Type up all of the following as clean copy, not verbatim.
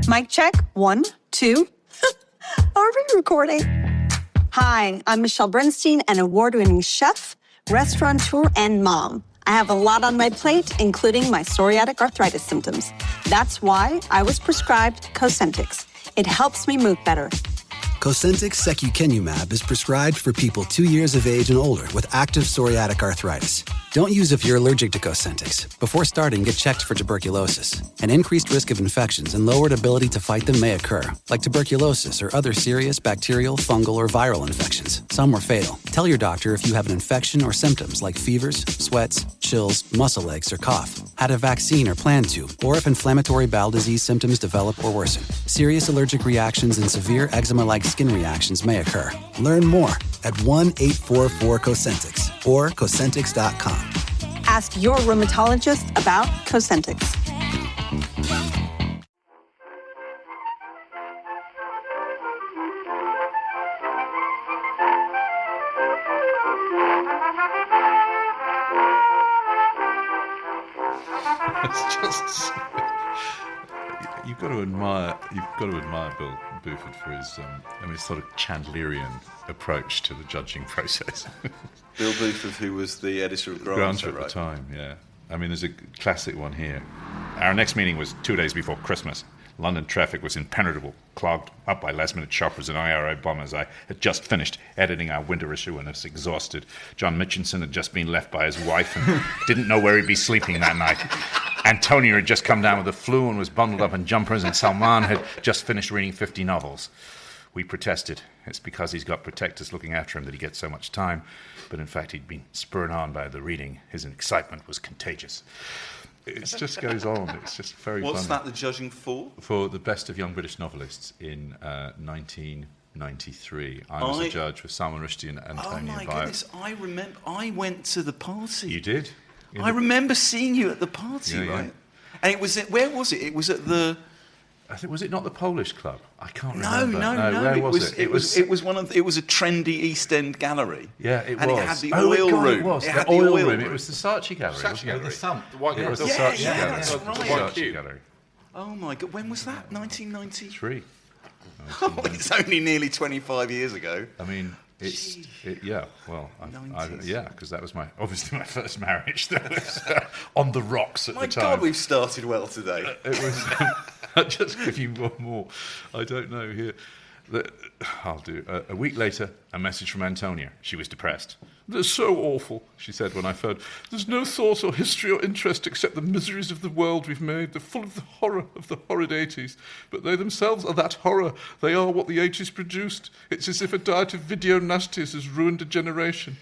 Mic check. 1, 2. Are we recording? Hi, I'm Michelle Bernstein, an award-winning chef, restaurateur, and mom. I have a lot on my plate, including my psoriatic arthritis symptoms. That's why I was prescribed Cosentyx. It helps me move better. Cosentyx secukinumab is prescribed for people 2 years of age and older with active psoriatic arthritis. Don't use if you're allergic to Cosentyx. Before starting, get checked for tuberculosis. An increased risk of infections and lowered ability to fight them may occur, like tuberculosis or other serious bacterial, fungal, or viral infections. Some were fatal. Tell your doctor if you have an infection or symptoms like fevers, sweats, chills, muscle aches, or cough, had a vaccine or plan to, or if inflammatory bowel disease symptoms develop or worsen. Serious allergic reactions and severe eczema-like skin reactions may occur. Learn more at 1-844-COSENTYX or Cosentyx.com. Ask your rheumatologist about Cosentyx. It's just you've got to admire Bill Buford for his sort of Chandlerian approach to the judging process. Bill Buford, who was the editor of Granta right? at the time, yeah. I mean, there's a classic one here. Our next meeting was 2 days before Christmas. London traffic was impenetrable, clogged up by last-minute shoppers and IRA bombers. I had just finished editing our winter issue and was exhausted. John Mitchinson had just been left by his wife and didn't know where he'd be sleeping that night. Antonia had just come down with the flu and was bundled up in jumpers, and Salman had just finished reading 50 novels. We protested. It's because he's got protectors looking after him that he gets so much time. But in fact, he'd been spurred on by the reading. His excitement was contagious. It just goes on. It's just very funny. What's that the judging for? For the best of young British novelists in 1993. I was a judge with Salman Rushdie and Antonia. Oh my goodness! I remember. I went to the party. You did? I remember seeing you at the party, right? Yeah. And it was where was it? It was at the. I think, was it not the Polish club? I can't remember. No. Where was it? It was a trendy East End gallery. Yeah, it was. And it had the oil room. It was. It the had oil the oil room. room. It was the Saatchi Gallery. The Thump. The white it was the Yeah, Saatchi yeah, Gallery. that's right. The Saatchi Gallery. Oh my God! When was that? 1993. Oh, It's only nearly 25 years ago. I mean, because that was obviously my first marriage. That was on the rocks at the time. My God, we've started well today. It was. I'll just give you one more. I don't know here. I'll do. A week later, a message from Antonia. She was depressed. "They're so awful," she said when I phoned. "There's no thought or history or interest except the miseries of the world we've made. They're full of the horror of the horrid 80s. But they themselves are that horror. They are what the 80s produced. It's as if a diet of video nasties has ruined a generation."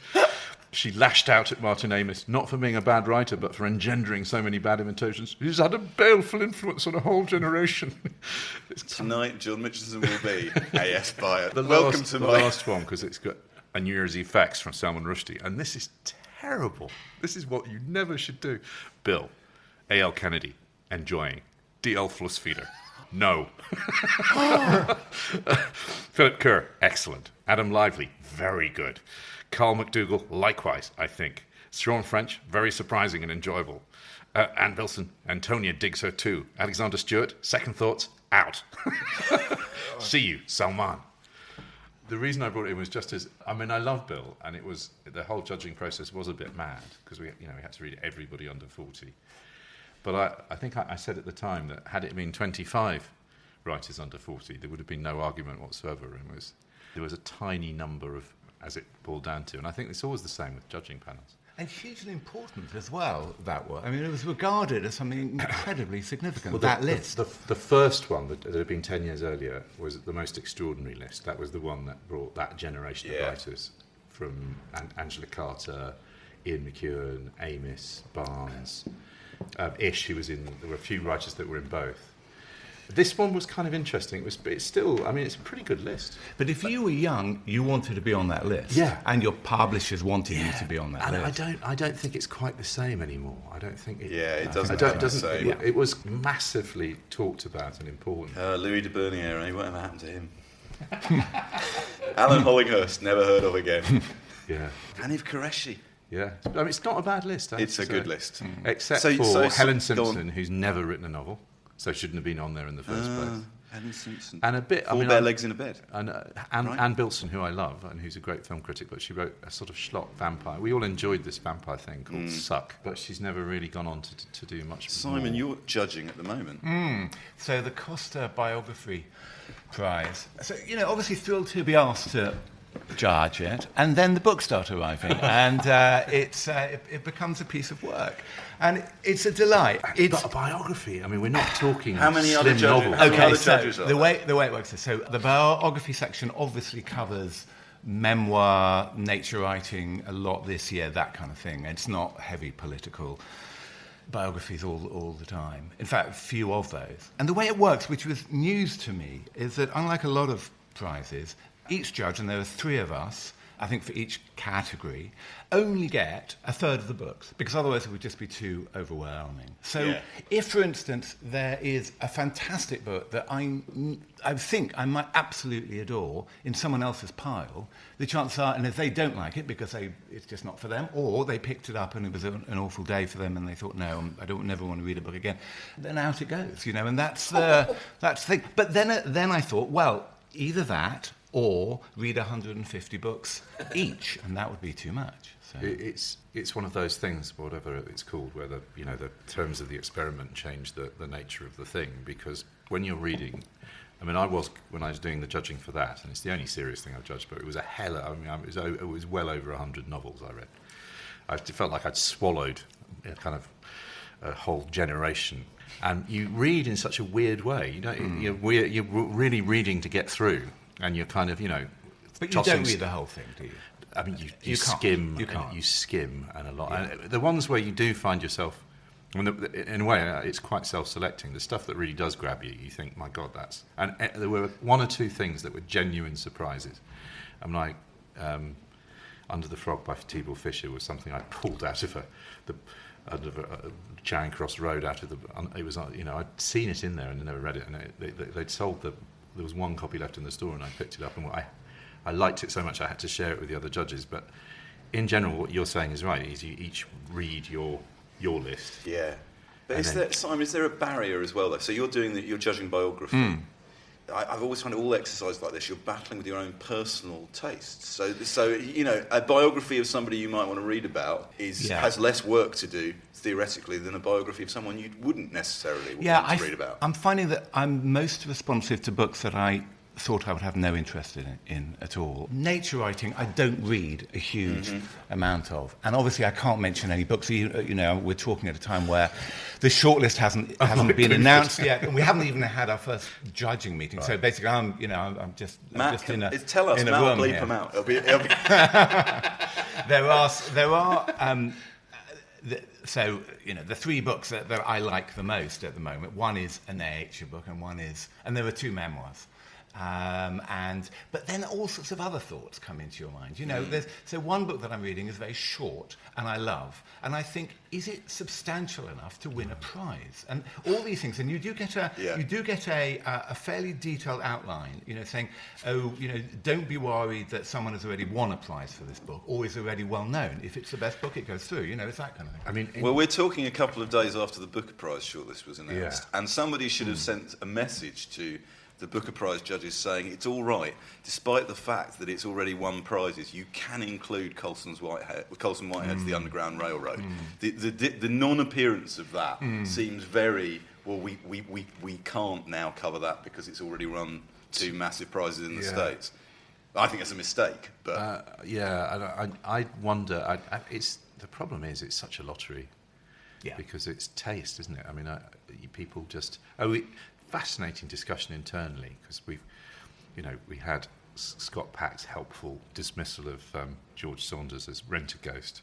She lashed out at Martin Amis, not for being a bad writer, but for engendering so many bad imitations. "He's had a baleful influence on a whole generation." Tonight, John Mitchinson will be A.S. Byatt. The last one, because it's got a New Year's Eve fax from Salman Rushdie, and this is terrible. This is what you never should do. Bill, A.L. Kennedy, enjoying. D.L. Flussfeder, no. Philip Kerr, excellent. Adam Lively, very good. Carl McDougall, likewise, I think. Sean French, very surprising and enjoyable. Anne Wilson, Antonia digs her too. Alexander Stewart, second thoughts, out. See you, Salman. The reason I brought it in was just as, I love Bill, and it was, the whole judging process was a bit mad, because we had to read everybody under 40. But I think I said at the time that had it been 25 writers under 40, there would have been no argument whatsoever. There was a tiny number of, as it boiled down to, and I think it's always the same with judging panels. And hugely important as well, that one. I mean, it was regarded as something incredibly significant, that list. The first one that had been 10 years earlier was the most extraordinary list. That was the one that brought that generation of writers from Angela Carter, Ian McEwan, Amis, Barnes, Ish, who was in, there were a few writers that were in both. This one was kind of interesting. It's still, it's a pretty good list. But if you were young, you wanted to be on that list. Yeah. And your publishers wanted you to be on that list. I don't think it's quite the same anymore. I don't think it... Yeah, it doesn't. It was massively talked about and important. Louis de Bernier, whatever happened to him? Alan Hollinghurst, never heard of again. Yeah. Hanif Qureshi. Yeah. It's not a bad list. It's a good list. Except for Helen Simpson, who's never written a novel. so shouldn't have been on there in the first place. Helen Simpson. And a bit... Four bare legs in a bed. And Right. Anne Bilson, who I love, and who's a great film critic, but she wrote a sort of schlock vampire. We all enjoyed this vampire thing called Suck, but she's never really gone on to do much Simon, more. you're judging at the moment. So the Costa Biography Prize. So, obviously thrilled to be asked to judge it, and then the books start arriving, and it becomes a piece of work. And it's a delight. But a biography, I mean, we're not talking How many slim other judges? novels. How many other So judges are the there? way it works is, so the biography section obviously covers memoir, nature writing a lot this year, that kind of thing. It's not heavy political biographies all the time. In fact, few of those. And the way it works, which was news to me, is that unlike a lot of prizes, each judge, and there are 3 of us, I think for each category, only get a third of the books, because otherwise it would just be too overwhelming. So if, for instance, there is a fantastic book that I think I might absolutely adore in someone else's pile, the chances are, and if they don't like it because it's just not for them, or they picked it up and it was an awful day for them and they thought, no, I don't never want to read a book again, then out it goes, and that's the thing. But then I thought, well, either that or read 150 books each, and that would be too much. So. It's one of those things, whatever it's called, where the terms of the experiment change the nature of the thing. Because when you're reading, I mean, when I was doing the judging for that, and it's the only serious thing I've judged, but it was it was well over 100 novels I read. I felt like I'd swallowed a whole generation. And you read in such a weird way. You're really reading to get through. And you're kind of, But you don't read the whole thing, do you? I mean, you can't. skim. You can't. You skim and a lot. Yeah. And the ones where you do find yourself, in a way, it's quite self-selecting. The stuff that really does grab you, you think, my God, that's... And there were 1 or 2 things that were genuine surprises. I'm like, Under the Frog by T-Ball Fisher was something I pulled out of Charing Cross Road out of the... It was, I'd seen it in there and I never read it. And they'd sold there was 1 copy left in the store and I picked it up and I liked it so much I had to share it with the other judges. But in general, what you're saying is right, is you each read your list. Yeah. But Simon, is there a barrier as well, though? So you're judging biography. I've always found all exercise like this, you're battling with your own personal tastes. So a biography of somebody you might want to read about has less work to do, theoretically, than a biography of someone you wouldn't necessarily want to read about. I'm finding that I'm most responsive to books that I thought I would have no interest in at all. Nature writing, I don't read a huge amount of. And obviously I can't mention any books. We're talking at a time where the shortlist hasn't been announced yet, and we haven't even had our first judging meeting. Right. So basically I'm just Matt, in a tell us, in a Matt room will bleep here. them out. It'll be There are the 3 books that I like the most at the moment. One is a nature book, and there are 2 memoirs. But then all sorts of other thoughts come into your mind. So one book that I'm reading is very short and I love, and I think, is it substantial enough to win a prize? And all these things, and you do get a fairly detailed outline, saying, don't be worried that someone has already won a prize for this book or is already well known. If it's the best book, it goes through. It's that kind of thing. I mean, well, we're talking a couple of days after the Booker Prize shortlist was announced, and somebody should have sent a message to the Booker Prize judges saying it's all right, despite the fact that it's already won prizes, you can include Colson Whitehead's The Underground Railroad. The non-appearance of that seems very, well, we can't now cover that because it's already won 2 massive prizes in the States. I think it's a mistake, but... I wonder, the problem is it's such a lottery. Yeah. Because it's taste, isn't it? I mean, people just... fascinating discussion internally, because we had Scott Pack's helpful dismissal of George Saunders as rent-a-ghost,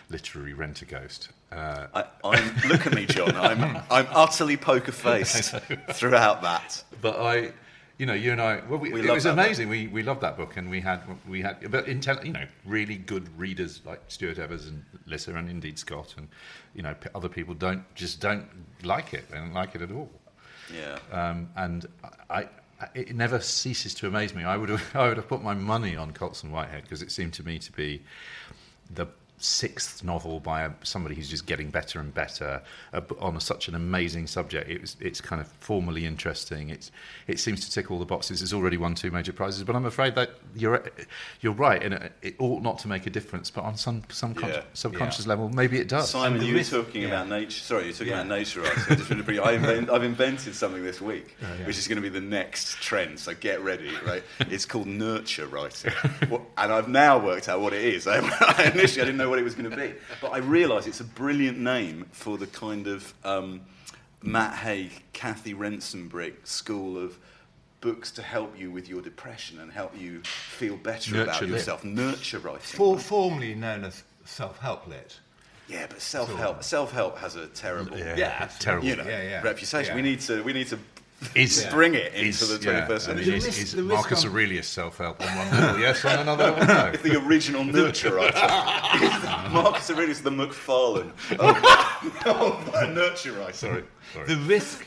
literary rent-a-ghost. Look at me, John. I'm utterly poker-faced throughout that. But you and I, it was amazing. We loved that book, and we had, but really good readers like Stuart Evers and Lissa, and indeed Scott, and other people don't like it. They don't like it at all. Yeah. And it never ceases to amaze me. I would have put my money on Colson Whitehead because it seemed to me to be sixth novel by somebody who's just getting better and better on such an amazing subject. It's kind of formally interesting. It seems to tick all the boxes. It's already won 2 major prizes, but I'm afraid that you're right, and it ought not to make a difference. But on some subconscious level, maybe it does. Simon, you were talking about nature. Sorry, you're talking about nature writing. Just really I've invented something this week, which is going to be the next trend. So get ready, right? It's called nurture writing, and I've now worked out what it is. Initially, I didn't know what it was going to be, but I realise it's a brilliant name for the kind of Matt Haig, Kathy Rensenbrink school of books to help you with your depression and help you feel better about yourself. Nurture writing. Formerly known as self-help lit. Yeah, but self-help has a terrible, terrible, reputation. Yeah. We need to bring it into the 21st century. Is Marcus Aurelius self-help on one level, yes, on another level, no? It's the original nurture writer. Marcus Aurelius, the McFarlane of nurture writing. Sorry. The risk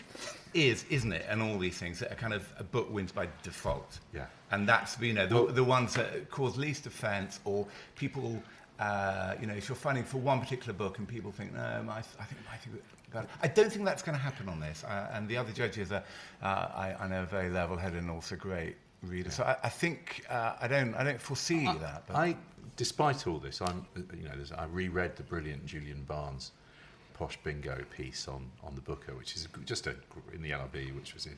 isn't it, and all these things, that a book wins by default. Yeah. And that's, the ones that cause least offence, or people, if you're finding for one particular book and people think, no, I think I don't think that's going to happen on this. And the other judges I know, are very level-headed and also great readers. So I think I don't foresee that. But despite all this, I reread the brilliant Julian Barnes Posh Bingo piece on the Booker, which is just in the LRB, which was in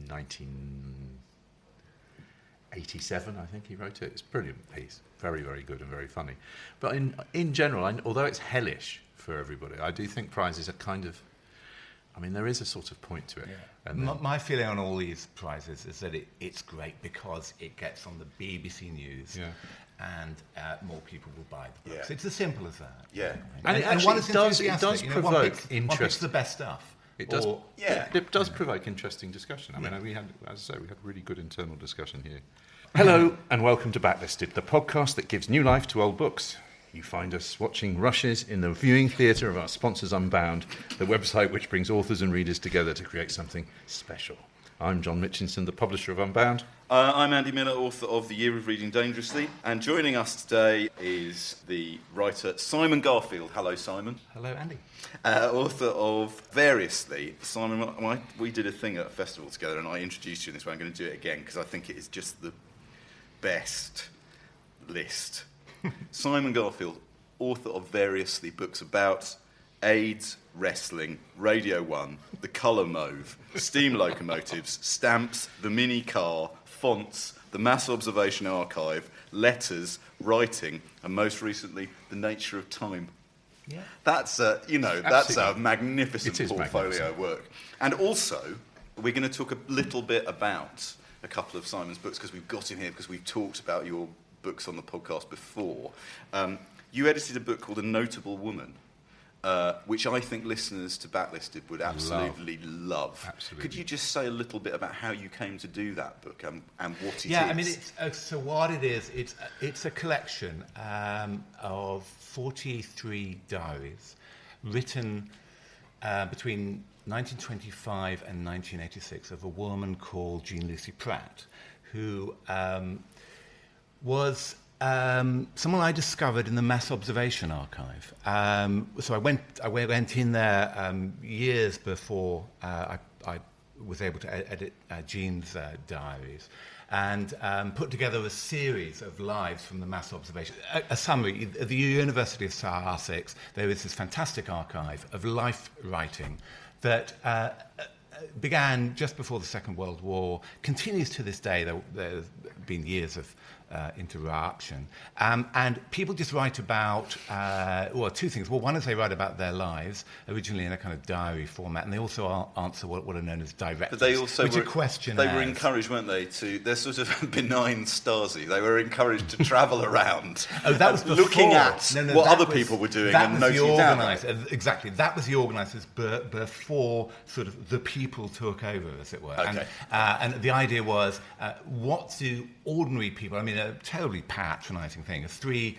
1987, I think he wrote it. It's a brilliant piece, very, very good and very funny. But in general, although it's hellish for everybody, I do think prizes are kind of, there is a sort of point to it. Yeah. And my feeling on all these prizes is that it's great because it gets on the BBC News. Yeah. And more people will buy the books. Yeah. It's as simple as that. Yeah, and actually, it does provoke interest. One picks the best stuff. It does. It does provoke interesting discussion. We had a really good internal discussion here. Hello and welcome to Backlisted, the podcast that gives new life to old books. You find us watching rushes in the viewing theatre of our sponsors Unbound, the website which brings authors and readers together to create something special. I'm John Mitchinson, the publisher of Unbound. I'm Andy Miller, author of The Year of Reading Dangerously. And joining us today is the writer Simon Garfield. Hello, Simon. Hello, Andy. Author of Variously. Simon, we did a thing at a festival together and I introduced you in this way. I'm going to do it again because I think it is just the best list. Simon Garfield, author of Variously, books about AIDS, wrestling, Radio 1, The Colour Mauve, steam locomotives, stamps, the mini car, fonts, the Mass Observation Archive, letters, writing, and most recently, The Nature of Time. Yeah. That's a magnificent portfolio of work. And also, we're going to talk a little bit about a couple of Simon's books because we've got him here because we've talked about your books on the podcast before. You edited a book called A Notable Woman, which I think listeners to Backlisted would absolutely love. Absolutely. Could you just say a little bit about how you came to do that book and what it is? Yeah, so what it is, it's a collection of 43 diaries written between 1925 and 1986 of a woman called Jean Lucy Pratt, who was someone I discovered in the Mass Observation Archive. So I went in there years before I was able to edit Jean's diaries, and put together a series of lives from the Mass Observation. A summary. At the University of Sussex, there is this fantastic archive of life writing that began just before the Second World War, continues to this day. There's been years of interruption. And people just write about, two things. Well, one is they write about their lives, originally in a kind of diary format, and they also answer what are known as directives, but they also which are questionnaires. They were encouraged, weren't they, they're sort of benign Stasi. They were encouraged to travel around that was looking at what other people were doing and noting down. Exactly. That was the organisers before sort of the people took over, as it were. Okay. And the idea was, what do ordinary people, a terribly patronising thing, three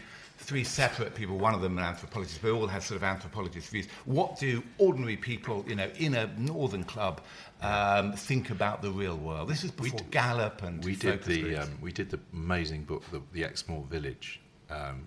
separate people, one of them an anthropologist, but all have sort of anthropologist views. What do ordinary people, in a northern club, think about the real world? This is before Gallup and we did the amazing book, the Exmoor Village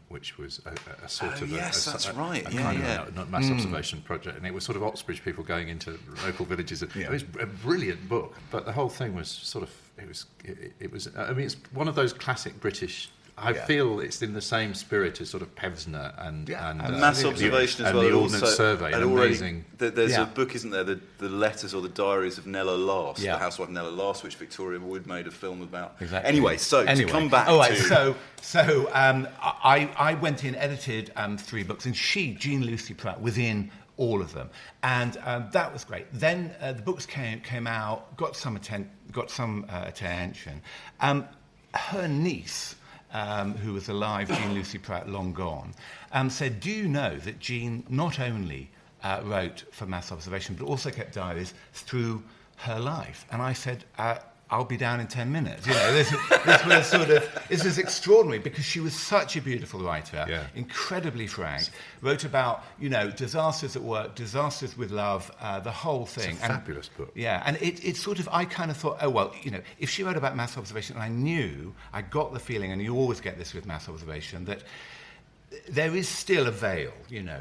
which was a sort of yes, that's right. a kind of a mass observation project, and it was sort of Oxbridge people going into local villages. It was a brilliant book, but the whole thing was sort of it was. I mean, it's one of those classic British. I feel it's in the same spirit as sort of Pevsner and mass observation as well. And the Ordnance Survey, amazing. There's a book, isn't there? The letters or the diaries of Nella Last, the housewife Nella Last, which Victoria Wood made a film about. Exactly. Anyway, to come back I went in, edited 3 books, and Jean Lucy Pratt, was in all of them, and that was great. Then the books came out, got some attention. Her niece, who was alive, Jean Lucy Pratt, long gone, said, do you know that Jean not only wrote for mass observation, but also kept diaries through her life? And I said, I'll be down in 10 minutes. You know, this was extraordinary, because she was such a beautiful writer, incredibly frank, wrote about, disasters at work, disasters with love, the whole thing. It's a fabulous book. Yeah, and it sort of, I kind of thought, if she wrote about mass observation, and I got the feeling, and you always get this with mass observation, that there is still a veil,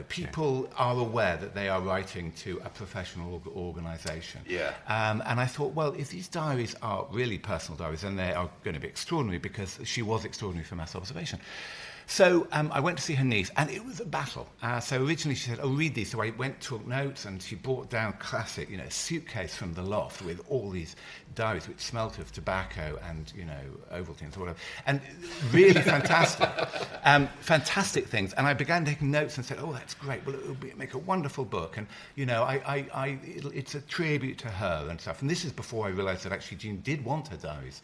People are aware that they are writing to a professional organisation. Yeah. And I thought, well, if these diaries are really personal diaries, then they are going to be extraordinary, because she was extraordinary for mass observation. So I went to see her niece, and it was a battle. So originally she said, read these. So I went, took notes, and she brought down classic, a suitcase from the loft with all these diaries which smelt of tobacco and, Ovaltines or whatever. And really fantastic. Fantastic things. And I began taking notes and said, that's great. Well, it'll make a wonderful book. And, it's a tribute to her and stuff. And this is before I realised that actually Jean did want her diaries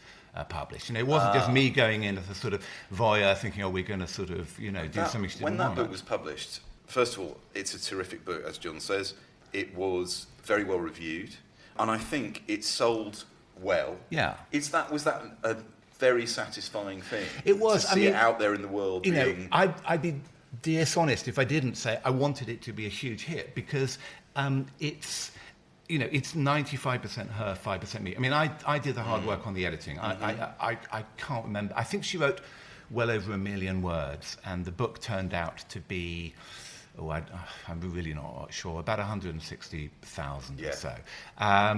published. It wasn't just me going in as a sort of voyeur thinking, we're going to sort of, do something she didn't want. When that book was published, first of all, it's a terrific book, as John says. It was very well reviewed, and I think it sold well. Yeah. Was that a very satisfying thing? It was. To see it out there in the world. I'd be dishonest if I didn't say I wanted it to be a huge hit, because it's... it's 95% her, 5% me. I mean, I did the hard work on the editing. I can't remember. I think she wrote well over 1 million words, and the book turned out to be, I'm really not sure, about 160,000 or so.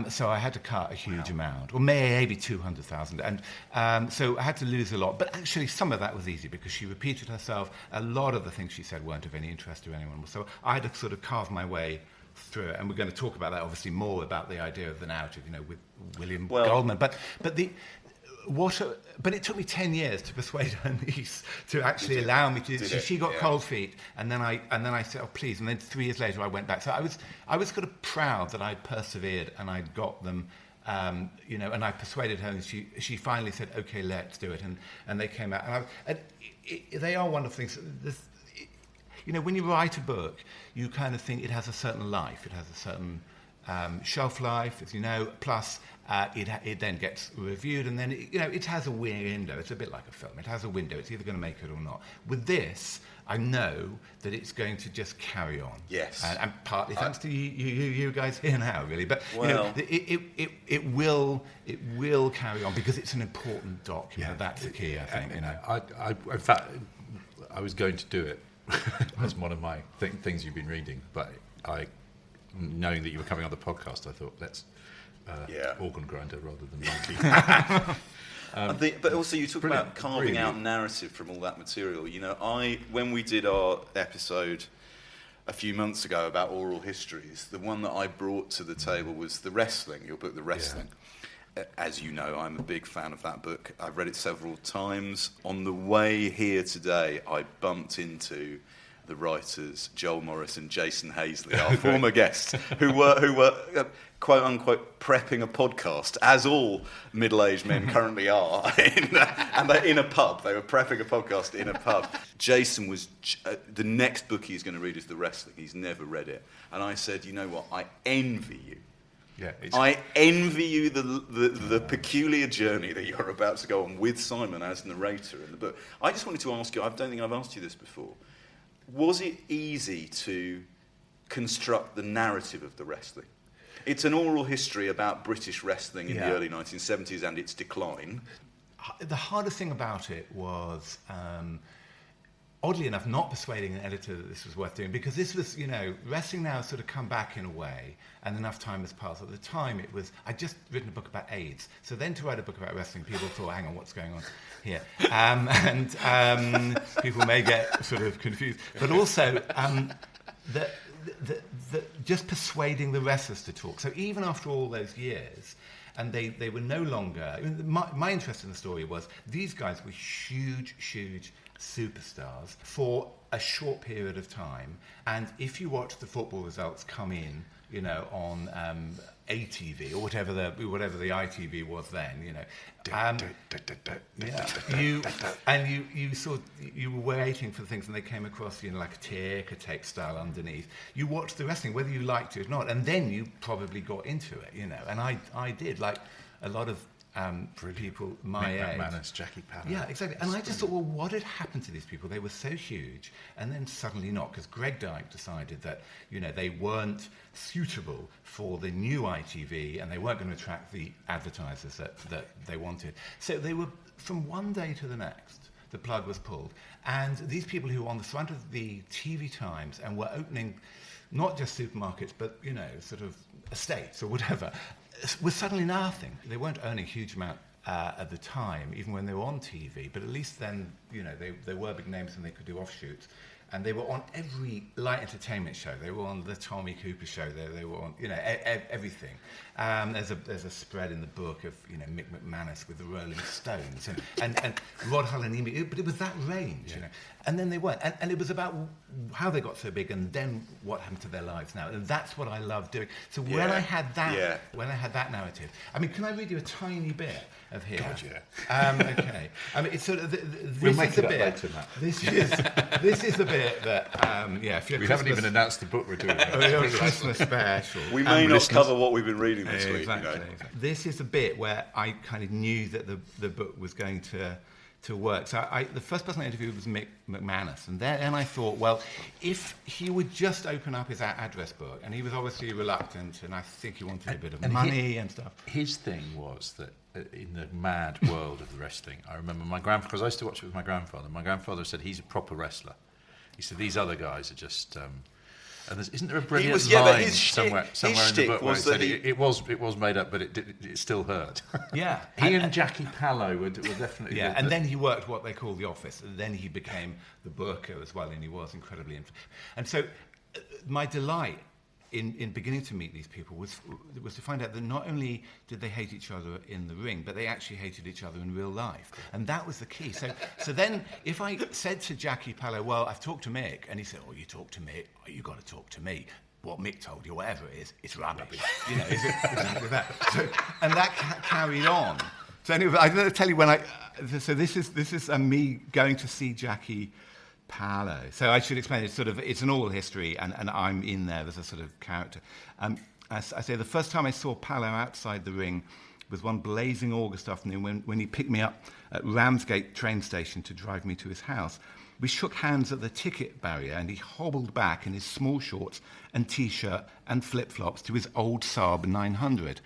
So I had to cut a huge amount, or maybe 200,000. And so I had to lose a lot. But actually, some of that was easy, because she repeated herself. A lot of the things she said weren't of any interest to anyone. So I had to sort of carve my way through it, and we're going to talk about that obviously more, about the idea of the narrative, with William Goldman. But it took me 10 years to persuade her niece to actually allow me to. She got cold feet, and then I said, please. And then 3 years later, I went back. So I was kind of proud that I'd persevered and I'd got them. And I persuaded her, and she finally said, okay, let's do it. And they came out, and they are one of the things. When you write a book, you kind of think it has a certain life. It has a certain shelf life, as you know, plus it then gets reviewed, and then, it has a window. It's a bit like a film. It has a window. It's either going to make it or not. With this, I know that it's going to just carry on. Yes. And partly thanks to you guys here now, really. But, it will carry on, because it's an important document. That's the key, I think. In fact, I was going to do it. That's one of my things you've been reading, but knowing that you were coming on the podcast, I thought let's organ grinder rather than monkey. But also, you talk about carving out narrative from all that material. When we did our episode a few months ago about oral histories, the one that I brought to the table was The Wrestling, your book, The Wrestling. As you know, I'm a big fan of that book. I've read it several times. On the way here today, I bumped into the writers Joel Morris and Jason Hazley, our former guests, who were quote unquote prepping a podcast, as all middle-aged men currently are, in a pub. They were prepping a podcast in a pub. Jason was the next book he's going to read is The Wrestling. He's never read it, and I said, you know what? I envy you. Yeah, I envy you the peculiar journey that you're about to go on with Simon as narrator in the book. I just wanted to ask you, I don't think I've asked you this before, was it easy to construct the narrative of The Wrestling? It's an oral history about British wrestling in the early 1970s and its decline. The hardest thing about it was oddly enough, not persuading an editor that this was worth doing, because this was, wrestling now has sort of come back in a way, and enough time has passed. At the time, I'd just written a book about AIDS, so then to write a book about wrestling, people thought, hang on, what's going on here? And people may get sort of confused. But also, just persuading the wrestlers to talk. So even after all those years, and they were no longer... My interest in the story was these guys were huge superstars for a short period of time, and if you watch the football results come in, on ATV or whatever the ITV was then, you were waiting for the things, and they came across, like a tick, a textile underneath. You watched the wrestling, whether you liked it or not, and then you probably got into it, and I did, like a lot of people my age. McManus, Jackie Palmer. Yeah, exactly. And I just thought, well, what had happened to these people? They were so huge, and then suddenly not, because Greg Dyke decided that, they weren't suitable for the new ITV, and they weren't going to attract the advertisers that they wanted. So they were, from one day to the next, the plug was pulled. And these people who were on the front of the TV Times and were opening not just supermarkets, but, sort of estates or whatever, was suddenly nothing. They weren't earning a huge amount at the time, even when they were on TV, but at least then, they were big names and they could do offshoots. And they were on every light entertainment show. They were on the Tommy Cooper show. They were on, everything. There's a spread in the book of, Mick McManus with the Rolling Stones and Rod Hull and Amy. But it was that range, And then they weren't. And it was about how they got so big and then what happened to their lives now. And that's what I love doing. So when I had that narrative, I mean, can I read you a tiny bit of here? God, yeah. Okay. I mean, it's sort of We'll make it up later, Matt. This is the bit that if we haven't even announced the book we're doing. Your Christmas special. We may not cover what we've been reading this week. Exactly. This is a bit where I kind of knew that the book was going to work. So the first person I interviewed was Mick McManus, and then I thought, well, if he would just open up his address book, and he was obviously reluctant, and I think he wanted a bit of money and stuff. His thing was that in the mad world of the wrestling, I remember my grandfather, because I used to watch it with my grandfather. My grandfather said he's a proper wrestler. He said these other guys are just. And isn't there a brilliant line somewhere in the book where he said it was made up, but it still hurt? Yeah. He and Jackie Pallow were definitely... Yeah, and then he worked what they call the office, and then he became the booker as well, and he was incredibly... And so my delight in beginning to meet these people was to find out that not only did they hate each other in the ring, but they actually hated each other in real life. And that was the key. So then if I said to Jackie Pallow, well, I've talked to Mick, and he said, oh, you talked to Mick? Oh, you got to talk to me. What Mick told you, whatever it is, it's rubbish. Is it exactly that? And that carried on. So anyway, I'm going to tell you when so this is me going to see Jackie Pallow. So I should explain, it's an oral history, and I'm in there as a sort of character. As I say, the first time I saw Pallow outside the ring was one blazing August afternoon when he picked me up at Ramsgate train station to drive me to his house. We shook hands at the ticket barrier, and he hobbled back in his small shorts and T-shirt and flip-flops to his old Saab 900.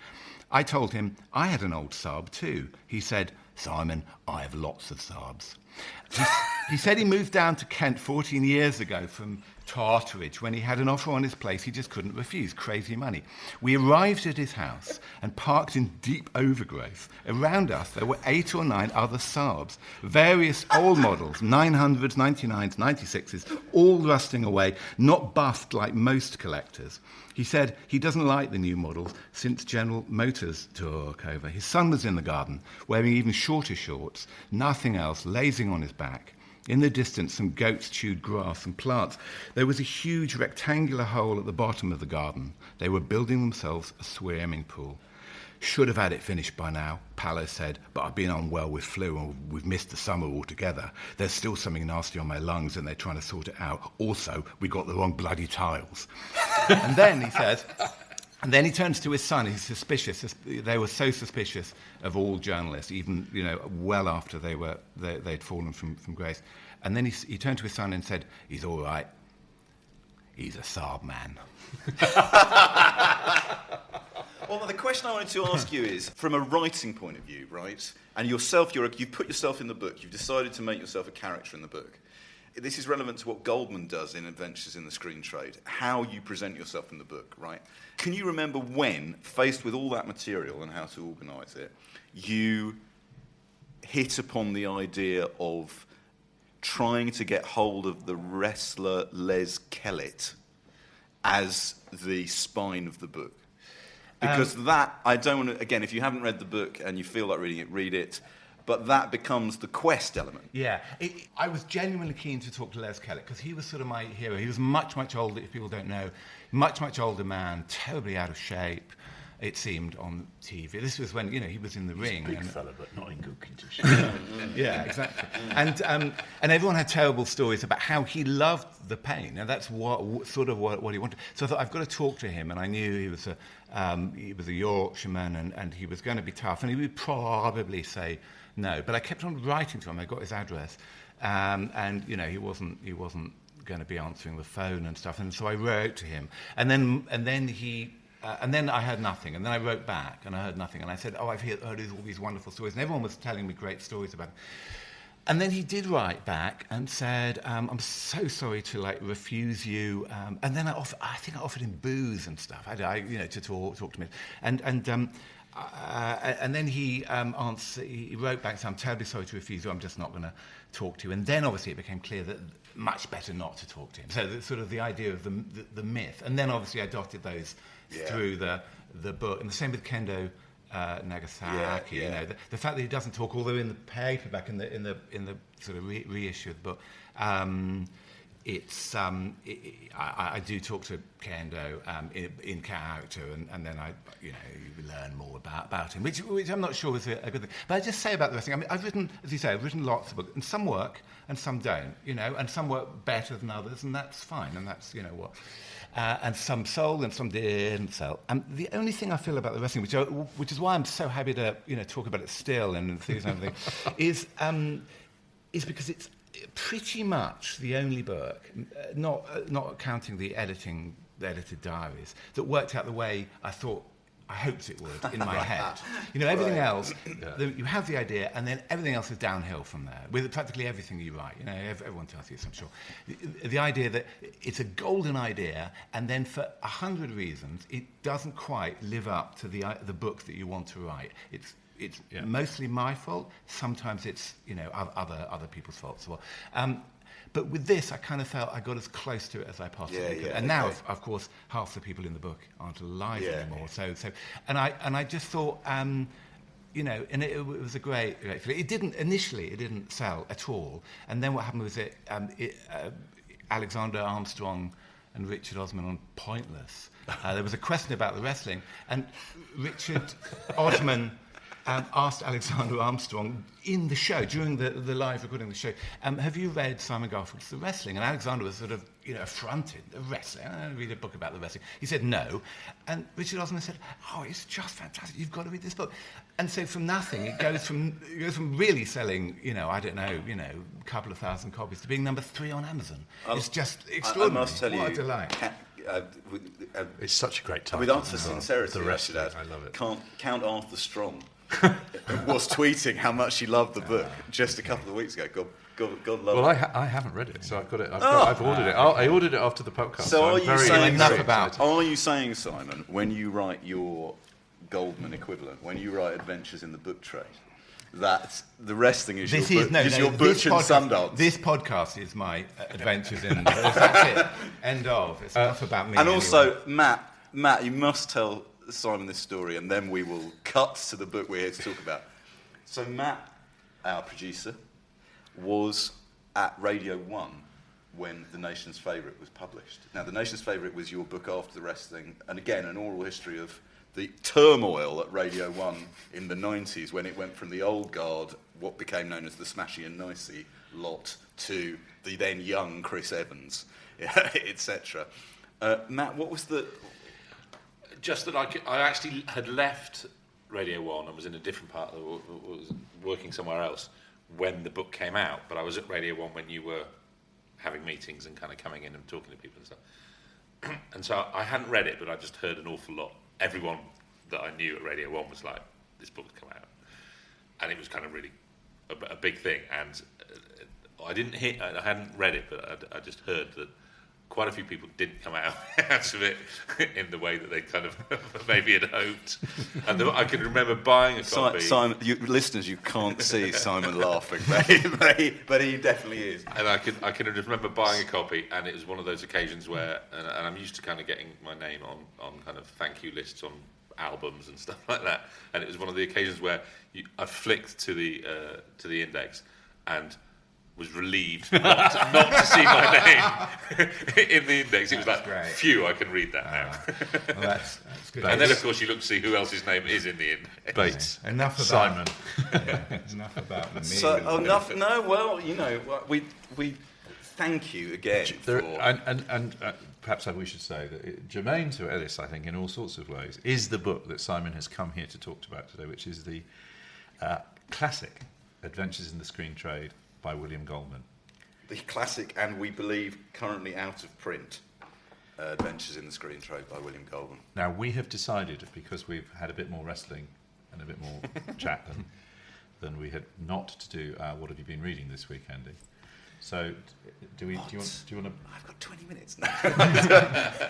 I told him I had an old Saab too. He said, Simon, I have lots of Saabs. He said he moved down to Kent 14 years ago from Tartaridge when he had an offer on his place he just couldn't refuse. Crazy money. We arrived at his house and parked in deep overgrowth. Around us there were 8 or 9 other Saabs, various old models, 900s, 99s, 96s, all rusting away, not buffed like most collectors. He said he doesn't like the new models since General Motors took over. His son was in the garden, wearing even shorter shorts, nothing else, lazing on his back. In the distance, some goats chewed grass and plants. There was a huge rectangular hole at the bottom of the garden. They were building themselves a swimming pool. Should have had it finished by now, Pallow said, but I've been unwell with flu and we've missed the summer altogether. There's still something nasty on my lungs and they're trying to sort it out. Also, we got the wrong bloody tiles. And then he says... And then he turns to his son. He's suspicious. They were so suspicious of all journalists, even well after they'd fallen from grace. And then he turned to his son and said, "He's all right. He's a Saab man." Well, the question I wanted to ask you is, from a writing point of view, right? And yourself, you've put yourself in the book. You've decided to make yourself a character in the book. this is relevant to what Goldman does in Adventures in the Screen Trade, how you present yourself in the book, right? Can you remember when, faced with all that material and how to organise it, you hit upon the idea of trying to get hold of the wrestler Les Kellett as the spine of the book? Because that, I don't want to, again, if you haven't read the book and you feel like reading it, read it, but that becomes the quest element. Yeah, I was genuinely keen to talk to Les Kellett because he was sort of my hero. He was much, much older, if people don't know, much older man, terribly out of shape, it seemed, on TV. This was when, he was in the ring. Big fella, but not in good condition. Yeah, exactly. And everyone had terrible stories about how he loved the pain, and that's what he wanted. So I thought, I've got to talk to him, and I knew he was a Yorkshireman, and he was going to be tough, and he would probably say no. But I kept on writing to him. I got his address, and he wasn't going to be answering the phone and stuff. And so I wrote to him, and then he. And then I heard nothing, and then I wrote back, and I heard nothing, and I said, I've heard all these wonderful stories, and everyone was telling me great stories about it. And then he did write back and said, I'm so sorry to refuse you. And then I think I offered him booze and stuff, to talk to me. And then he wrote back, saying, I'm terribly sorry to refuse you, I'm just not going to talk to you. And then obviously it became clear that much better not to talk to him. So sort of the idea of the myth. And then obviously I dotted those through the book. And the same with Kendo Nagasaki. Yeah. The fact that he doesn't talk, although in the paperback, in the sort of reissue of the book, I do talk to Kendo in character, and then you learn more about him, which I'm not sure is a good thing. But I just say about the wrestling. I mean, I've written lots of books, and some work and some don't, and some work better than others, and that's fine, and that's what. And some sold and some didn't sell. And the only thing I feel about the wrestling, which is why I'm so happy to talk about it still and things and everything, is because it's pretty much the only book, not counting the edited diaries, that worked out the way I hoped it would in my head. Everything else, you have the idea, and then everything else is downhill from there, with practically everything you write. Everyone tells you this, I'm sure. The idea that it's a golden idea, and then for 100 reasons, it doesn't quite live up to the book that you want to write. It's mostly my fault. Sometimes it's other people's faults as well. But with this, I kind of felt I got as close to it as I possibly could. And now, of course, half the people in the book aren't alive anymore. So, and I just thought, and it was a great feeling. It didn't sell at all. And then what happened was Alexander Armstrong and Richard Osman on Pointless. There was a question about the wrestling, and Richard Osman asked Alexander Armstrong in the show, during the live recording of the show, have you read Simon Garfield's The Wrestling? And Alexander was sort of, affronted. The wrestling? I don't read a book about the wrestling. He said no. And Richard Osman said, it's just fantastic. You've got to read this book. And so from nothing, it goes from really selling, a couple of thousand copies to being number 3 on Amazon. It's just extraordinary. I must tell what you, a delight. It's such a great title. With utter sincerity, The Wrestling, I love it. Count Arthur Strong was tweeting how much he loved the book just a couple of weeks ago. God love it. Well, I haven't read it, so I've got it. I've ordered it. I ordered it after the podcast. So are you saying, Simon, when you write your Goldman equivalent, when you write Adventures in the Book Trade, that the wrestling is your Butch and Sundance? This podcast is my Adventures in. That's it. End of. It's enough about me. And also, anyway. Matt, you must tell Simon this story, and then we will cut to the book we're here to talk about. So Matt, our producer, was at Radio 1 when The Nation's Favourite was published. Now, The Nation's Favourite was your book after the wrestling, and again, an oral history of the turmoil at Radio 1 in the 90s when it went from the old guard, what became known as the Smashy and Nicey lot, to the then young Chris Evans, etc. Matt, what was the... Just that I actually had left Radio 1 and was in a different part, was working somewhere else when the book came out, but I was at Radio 1 when you were having meetings and kind of coming in and talking to people and stuff. And so I hadn't read it, but I just heard an awful lot. Everyone that I knew at Radio 1 was like, this book's come out. And it was kind of really a big thing, and I hadn't read it, but I just heard that quite a few people didn't come out of it in the way that they kind of maybe had hoped. And I can remember buying a copy. Simon, listeners, you can't see Simon laughing, but he definitely is. And I can remember buying a copy, and it was one of those occasions where, and I'm used to kind of getting my name on kind of thank you lists on albums and stuff like that. And it was one of the occasions where I flicked to the index and was relieved not to see my name in the index. It was like, phew, I can read that now. Well, that's good. And then, of course, you look to see who else's name is in the index. Bates. Enough about Simon. Enough about me. So, enough. No, well, we thank you again. And perhaps we should say that germane to Ellis, I think, in all sorts of ways, is the book that Simon has come here to talk about today, which is the classic Adventures in the Screen Trade by William Goldman. The classic, and we believe currently out of print, Adventures in the Screen Trade by William Goldman. Now, we have decided, because we've had a bit more wrestling and a bit more chat than we had, not to do What Have You Been Reading this week, Andy? So, do you want to? I've got 20 minutes now.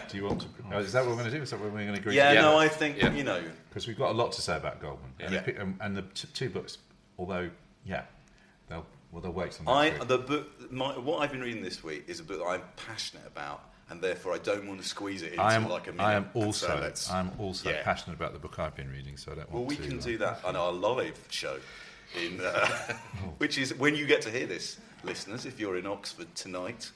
Do you want to? Oh, is that what we're going to do? Is that what we're going to agree? Yeah, together? no, I think because we've got a lot to say about Goldman. Yeah. And the two books, although they'll wait till next week. The book, what I've been reading this week is a book that I'm passionate about, and therefore I don't want to squeeze it into like a minute. I am also Yeah. passionate about the book I've been reading, so I don't want to. Well, we can do that on our live show, which is when you get to hear this, listeners. If you're in Oxford tonight,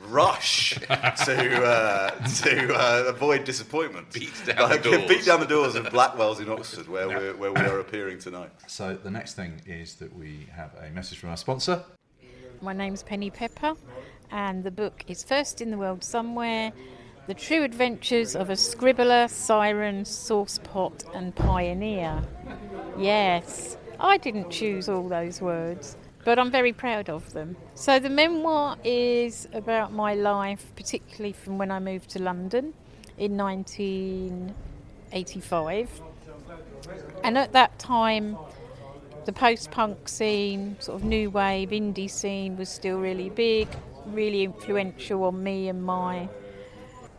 rush to avoid disappointment. Beat down the doors of Blackwell's in Oxford, where we are appearing tonight. So the next thing is that we have a message from our sponsor. My name's Penny Pepper, and the book is First in the World Somewhere, The True Adventures of a Scribbler, Siren, Saucepot and Pioneer. Yes, I didn't choose all those words, but I'm very proud of them. So the memoir is about my life, particularly from when I moved to London in 1985. And at that time, the post-punk scene, sort of new wave, indie scene was still really big, really influential on me and my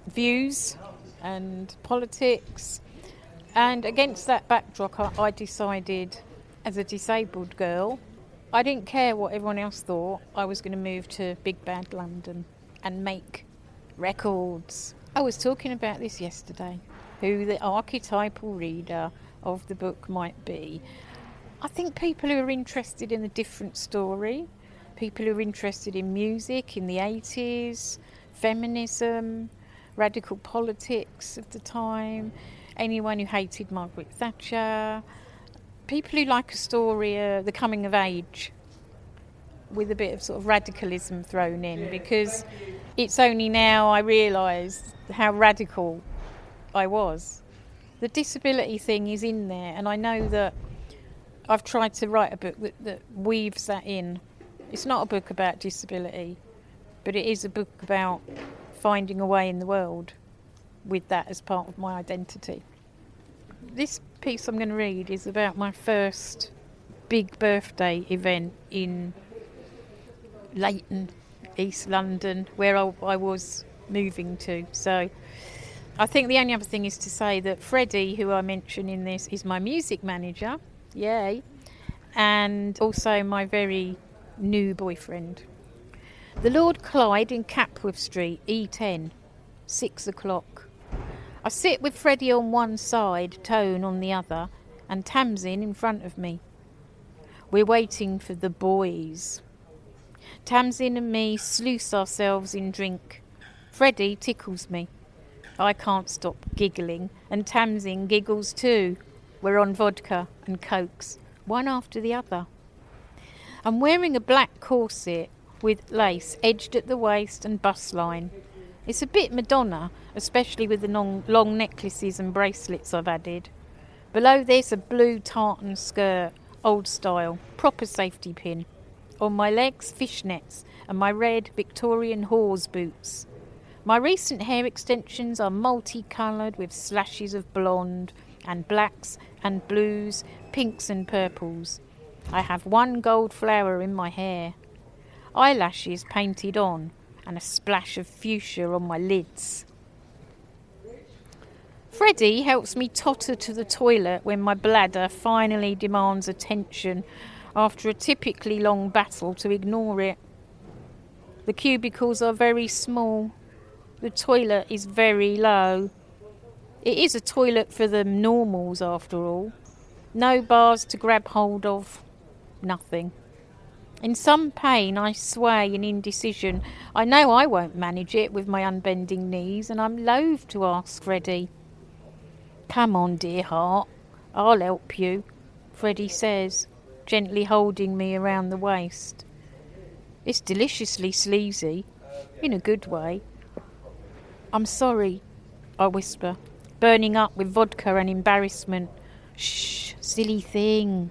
views and politics. And against that backdrop, I decided, as a disabled girl, I didn't care what everyone else thought. I was going to move to big bad London and make records. I was talking about this yesterday, who the archetypal reader of the book might be. I think people who are interested in a different story, people who are interested in music in the 80s, feminism, radical politics of the time, anyone who hated Margaret Thatcher, people who like a story, the coming of age, with a bit of sort of radicalism thrown in, because it's only now I realise how radical I was. The disability thing is in there, and I know that I've tried to write a book that weaves that in. It's not a book about disability, but it is a book about finding a way in the world with that as part of my identity. This piece I'm going to read is about my first big birthday event in Leighton, East London, where I was moving to. So I think the only other thing is to say that Freddie, who I mention in this, is my music manager. Yay. And also my very new boyfriend. The Lord Clyde in Capworth Street, E10, 6 o'clock. I sit with Freddie on one side, Tone on the other, and Tamsin in front of me. We're waiting for the boys. Tamsin and me sluice ourselves in drink. Freddie tickles me. I can't stop giggling, and Tamsin giggles too. We're on vodka and cokes, one after the other. I'm wearing a black corset with lace edged at the waist and bust line. It's a bit Madonna, especially with the long necklaces and bracelets I've added. Below this, a blue tartan skirt, old style, proper safety pin. On my legs, fishnets, and my red Victorian Hawes boots. My recent hair extensions are multicoloured with slashes of blonde and blacks and blues, pinks and purples. I have one gold flower in my hair, eyelashes painted on, and a splash of fuchsia on my lids. Freddie helps me totter to the toilet when my bladder finally demands attention after a typically long battle to ignore it. The cubicles are very small. The toilet is very low. It is a toilet for the normals, after all. No bars to grab hold of. Nothing. In some pain, I sway in indecision. I know I won't manage it with my unbending knees, and I'm loath to ask Freddie. Come on, dear heart, I'll help you, Freddie says, gently holding me around the waist. It's deliciously sleazy, in a good way. I'm sorry, I whisper, burning up with vodka and embarrassment. Shh, silly thing.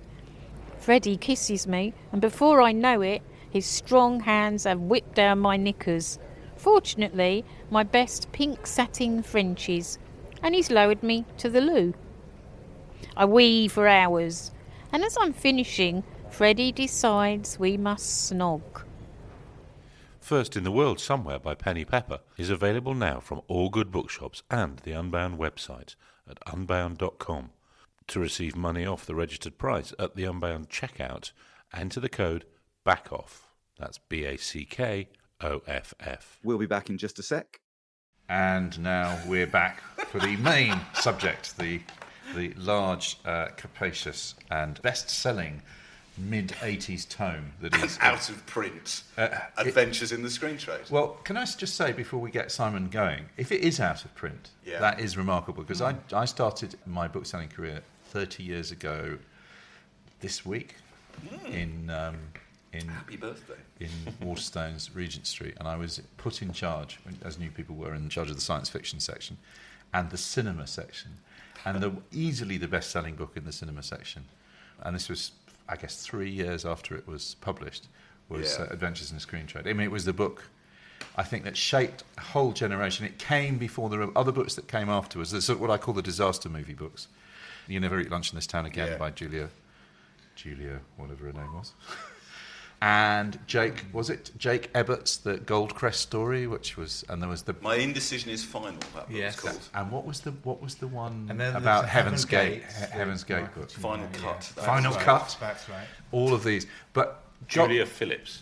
Freddie kisses me, and before I know it, his strong hands have whipped down my knickers. Fortunately, my best pink satin Frenchies, and he's lowered me to the loo. I wee for hours, and as I'm finishing, Freddie decides we must snog. First in the World Somewhere by Penny Pepper is available now from all good bookshops and the Unbound website at unbound.com. To receive money off the registered price at the Unbound checkout, enter the code BACKOFF. That's BACKOFF. We'll be back in just a sec. And now we're back for the main subject, the large, capacious and best-selling mid-80s tome that is... out of print. Adventures in the Screen Trade. Well, can I just say, before we get Simon going, if it is out of print, that is remarkable, because I started my book-selling career 30 years ago this week in Happy birthday. in Waterstones, Regent Street, and I was put in charge, as new people were, in charge of the science fiction section and the cinema section, and easily the best-selling book in the cinema section. And this was, I guess, 3 years after it was published, was Adventures in the Screen Trade. I mean, it was the book, I think, that shaped a whole generation. It came before there were other books that came afterwards. There's what I call the disaster movie books. You Never Eat Lunch in This Town Again by Julia, whatever her name was. And Jake Ebbert's The Goldcrest Story, which was, and there was the... My Indecision is Final, that book was called. And what was the one And then about there's Heaven's Gate? Gates, Heaven's Gate book. Final Cut. Final Cut. That's right. All of these. But Julia Phillips.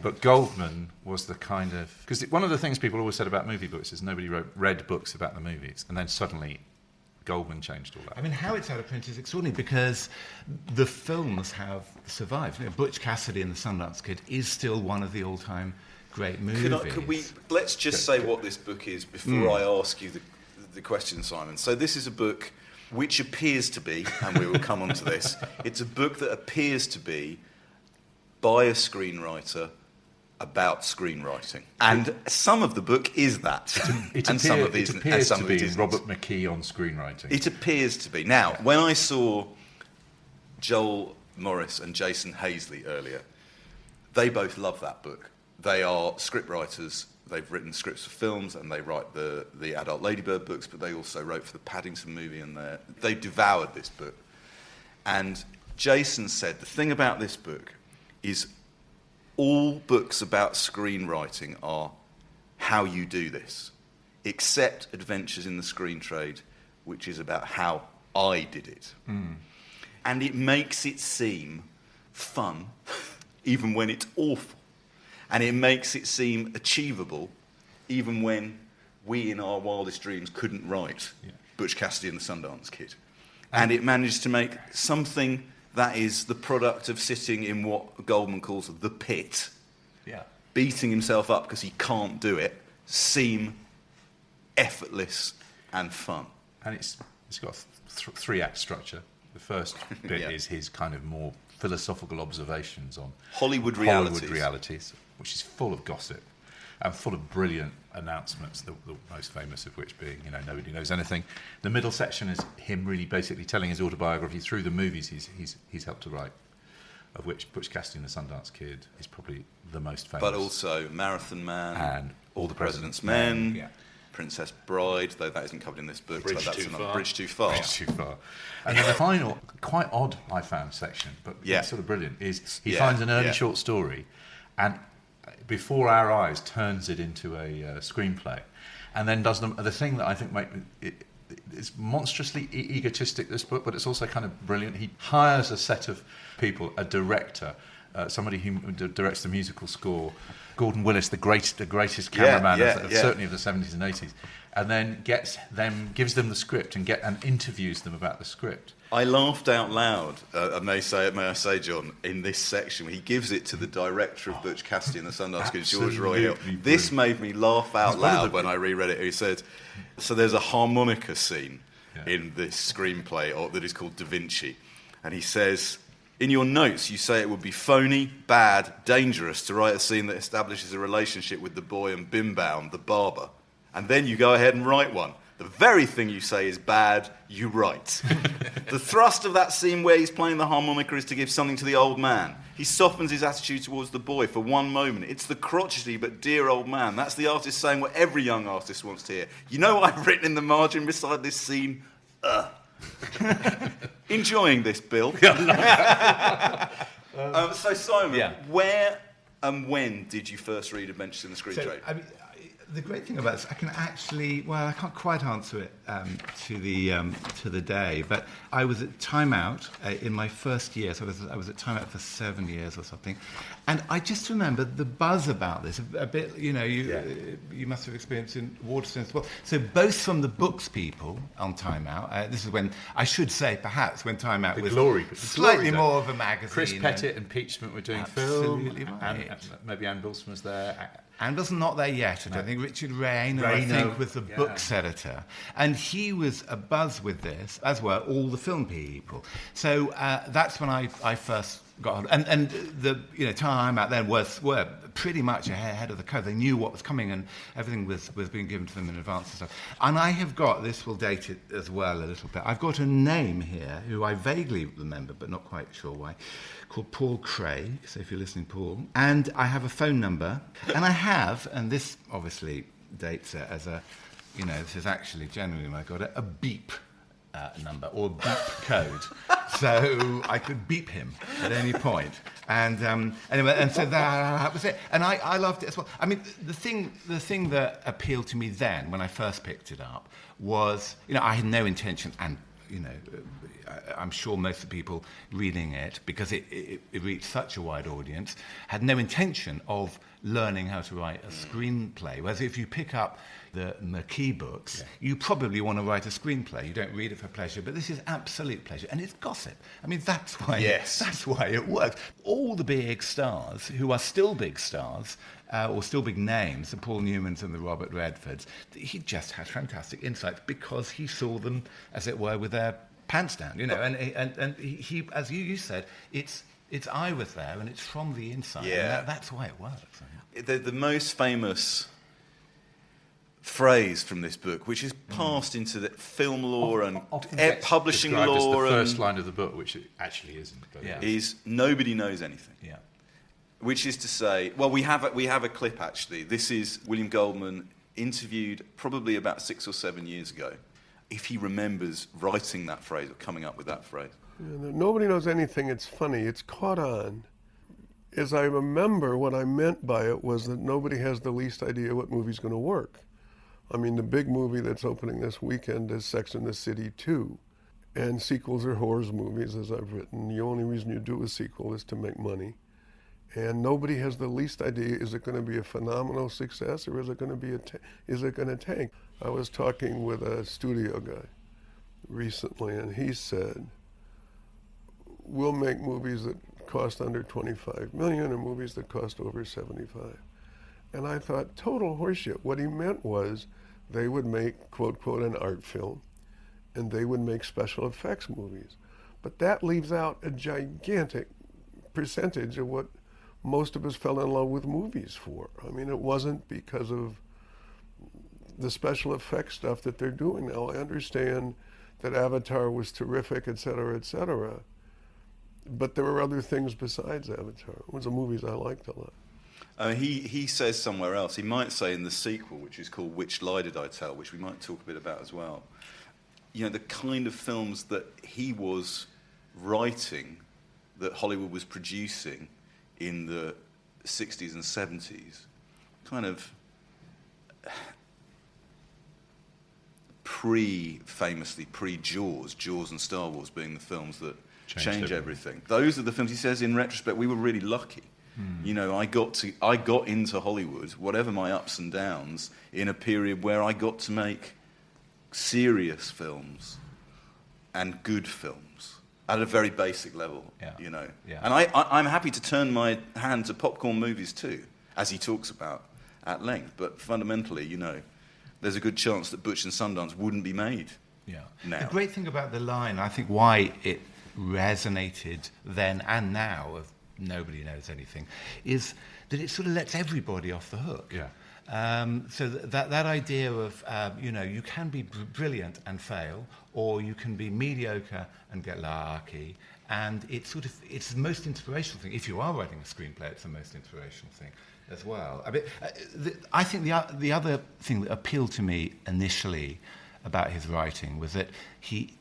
But Goldman was the kind of... Because one of the things people always said about movie books is nobody read books about the movies. And then suddenly Goldman changed all that. I mean, how it's out of print is extraordinary because the films have survived. You know, Butch Cassidy and the Sundance Kid is still one of the all-time great movies. Let's just say what this book is before I ask you the question, Simon. So this is a book which appears to be, and we will come on to this, it's a book that appears to be by a screenwriter about screenwriting. And some of the book is that. It appears to be Robert McKee on screenwriting. It appears to be. Now, when I saw Joel Morris and Jason Hazley earlier, they both love that book. They are scriptwriters. They've written scripts for films, and they write the adult Ladybird books, but they also wrote for the Paddington movie, and they devoured this book. And Jason said, the thing about this book is all books about screenwriting are how you do this, except Adventures in the Screen Trade, which is about how I did it. And it makes it seem fun, even when it's awful. And it makes it seem achievable, even when we, in our wildest dreams, couldn't write Butch Cassidy and the Sundance Kid. And it managed to make something that is the product of sitting in what Goldman calls the pit, beating himself up because he can't do it, seem effortless and fun. And it's got a three-act structure. The first bit is his kind of more philosophical observations on Hollywood realities, which is full of gossip and full of brilliant announcements, the most famous of which being, Nobody Knows Anything. The middle section is him really basically telling his autobiography through the movies he's helped to write, of which Butch Cassidy and the Sundance Kid is probably the most famous. But also Marathon Man and All the President's Men. Princess Bride, though that isn't covered in this book. Bridge so that's Too another Far. Bridge Too Far. Bridge Too Far. And then the final, quite odd, I found, section, but sort of brilliant, is he finds an early short story and before our eyes turns it into a screenplay, and then does the thing that I think it's monstrously egotistic, this book, but it's also kind of brilliant. He hires a set of people, a director, somebody who directs the musical score, Gordon Willis, the greatest cameraman certainly of the 70s and 80s, and then gives them the script and interviews them about the script. I laughed out loud, may I say, John, in this section. He gives it to the director of Butch Cassidy and the Sundance Kid, George Roy Hill. This made me laugh out loud when I reread it. He said, so there's a harmonica scene in this screenplay that is called Da Vinci. And he says, in your notes, you say it would be phony, bad, dangerous to write a scene that establishes a relationship with the boy and Bimbaum, the barber. And then you go ahead and write one. The very thing you say is bad, you write. The thrust of that scene where he's playing the harmonica is to give something to the old man. He softens his attitude towards the boy for one moment. It's the crotchety but dear old man. That's the artist saying what every young artist wants to hear. You know what I've written in the margin beside this scene? Enjoying this, Bill. So, Simon, where and when did you first read Adventures in the Screen Trade? The great thing about this, I can actually, I can't quite answer it to the day, but I was at Time Out in my first year, so I was at Time Out for 7 years or something, and I just remember the buzz about this a bit. You must have experienced in Waterstones as well. So both from the books people on Time Out. This is when I should say perhaps when Time Out was slightly more of a magazine. Chris Pettit and Peachman were doing film, right. and maybe Anne Bilson was there. Anne Wilson not there yet. I don't think Richard Rayner, I think, was the books editor. And he was abuzz with this, as were all the film people. So that's when I first got on. And the Time Out then were pretty much ahead of the curve. They knew what was coming and everything was being given to them in advance and stuff. And I have got, this will date it as well a little bit, I've got a name here who I vaguely remember but not quite sure why, called Paul Craig, so if you're listening, Paul. And I have a phone number, and I have, and this obviously dates it as a, this is actually genuinely when I got it, a beep number, or a beep code. So I could beep him at any point. And anyway, and so that was it. And I loved it as well. I mean, the thing that appealed to me then, when I first picked it up, was, I had no intention, and, I'm sure most of the people reading it, because it reached such a wide audience, had no intention of learning how to write a screenplay. Whereas if you pick up the McKee books, you probably want to write a screenplay. You don't read it for pleasure, but this is absolute pleasure, and it's gossip. I mean, that's why it works. All the big stars, who are still big stars, or still big names, the Paul Newmans and the Robert Redfords, he just had fantastic insights because he saw them, as it were, with their pants down, and he, as you said, it's I was there, and it's from the inside. And that's why it works. The most famous phrase from this book, which is passed into the film lore and publishing lore, as the first line of the book, which it actually isn't, but is nobody knows anything. Yeah. Which is to say, well, we have a clip actually. This is William Goldman interviewed probably about 6 or 7 years ago, if he remembers writing that phrase or coming up with that phrase. Nobody knows anything. It's funny. It's caught on. As I remember, what I meant by it was that nobody has the least idea what movie's going to work. I mean, the big movie that's opening this weekend is Sex and the City 2. And sequels are horrors movies, as I've written. The only reason you do a sequel is to make money. And nobody has the least idea, is it going to be a phenomenal success or is it going to tank? I was talking with a studio guy recently, and he said, we'll make movies that cost under $25 million and movies that cost over $75. And I thought, total horseshit. What he meant was they would make, quote, quote, an art film, and they would make special effects movies. But that leaves out a gigantic percentage of what most of us fell in love with movies for. I mean, it wasn't because of the special effects stuff that they're doing now. I understand that Avatar was terrific, et cetera, but there were other things besides Avatar. It was the movies I liked a lot. He says somewhere else, he might say in the sequel, which is called Which Lie Did I Tell, which we might talk a bit about as well, you know, the kind of films that he was writing, that Hollywood was producing in the 60s and 70s, kind of famously pre-Jaws, Jaws and Star Wars being the films that change everything. Those are the films, he says, in retrospect, we were really lucky. You know, I got into Hollywood, whatever my ups and downs, in a period where I got to make serious films and good films at a very basic level, you know. Yeah. And I'm happy to turn my hand to popcorn movies too, as he talks about at length. But fundamentally, you know, there's a good chance that Butch and Sundance wouldn't be made now. The great thing about the line, I think why it resonated then and now, of nobody knows anything, is that it sort of lets everybody off the hook. So that idea of, you know, you can be brilliant and fail, or you can be mediocre and get lucky, and it's the most inspirational thing. If you are writing a screenplay, it's the most inspirational thing as well. I mean, I think the other thing that appealed to me initially about his writing was that he,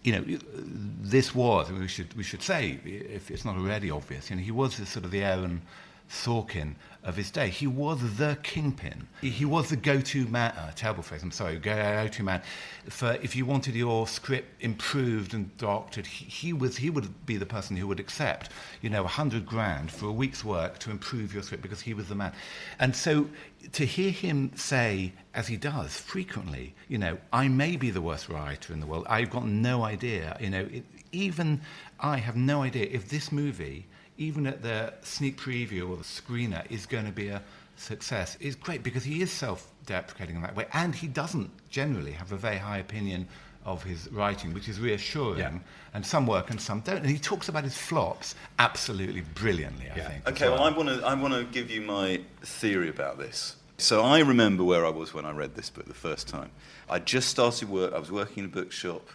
you know, this was, we should say, if it's not already obvious, you know, he was the sort of the Aaron Sorkin of his day. He was the kingpin. He was the go-to man. Terrible phrase. I'm sorry. Go-to man. For if you wanted your script improved and doctored, he would be the person who would accept, you know, $100,000 for a week's work to improve your script because he was the man. And so to hear him say, as he does frequently, you know, I may be the worst writer in the world. I've got no idea. You know, even I have no idea if this movie, even at the sneak preview or the screener, is going to be a success, is great, because he is self-deprecating in that way, and he doesn't generally have a very high opinion of his writing, which is reassuring, and some work and some don't. And he talks about his flops absolutely brilliantly, I think. Okay, well, I want to give you my theory about this. So I remember where I was when I read this book the first time. I just started work, I was working in a bookshop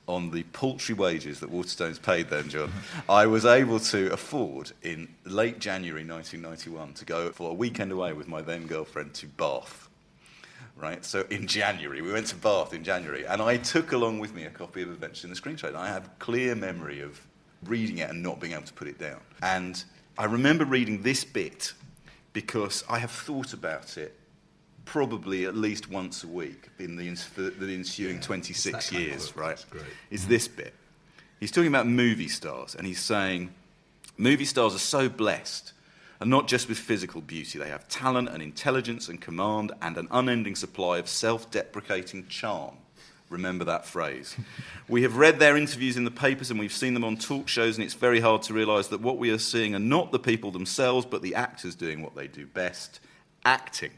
on the paltry wages that Waterstones paid then, John. I was able to afford, in late January 1991, to go for a weekend away with my then girlfriend to Bath. Right? So in January, we went to Bath in January, and I took along with me a copy of Adventures in the Screen Trade. I have clear memory of reading it and not being able to put it down. And I remember reading this bit because I have thought about it probably at least once a week in the ensuing 26 years, right? Is this bit. He's talking about movie stars, and he's saying, movie stars are so blessed, and not just with physical beauty. They have talent and intelligence and command and an unending supply of self-deprecating charm. Remember that phrase. We have read their interviews in the papers and we've seen them on talk shows, and it's very hard to realise that what we are seeing are not the people themselves, but the actors doing what they do best, acting.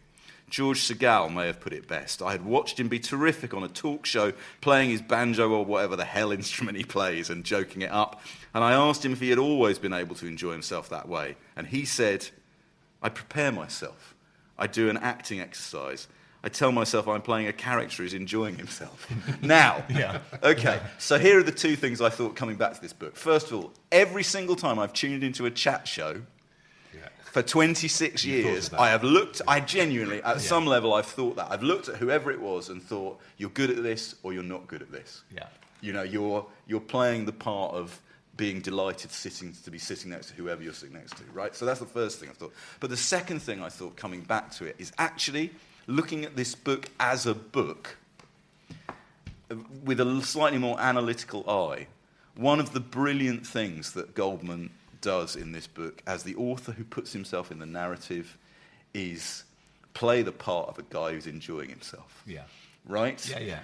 George Segal may have put it best. I had watched him be terrific on a talk show, playing his banjo or whatever the hell instrument he plays and joking it up. And I asked him if he had always been able to enjoy himself that way. And he said, I prepare myself. I do an acting exercise. I tell myself I'm playing a character who's enjoying himself. Now, okay, so here are the two things I thought coming back to this book. First of all, every single time I've tuned into a chat show, for 26 years, I have looked, I genuinely, at some level, I've thought that. I've looked at whoever it was and thought, you're good at this or you're not good at this. You know, you're playing the part of being delighted to be sitting next to whoever you're sitting next to, right? So that's the first thing I thought. But the second thing I thought, coming back to it, is actually looking at this book as a book with a slightly more analytical eye. One of the brilliant things that Goldman does in this book, as the author who puts himself in the narrative, is play the part of a guy who's enjoying himself. Right?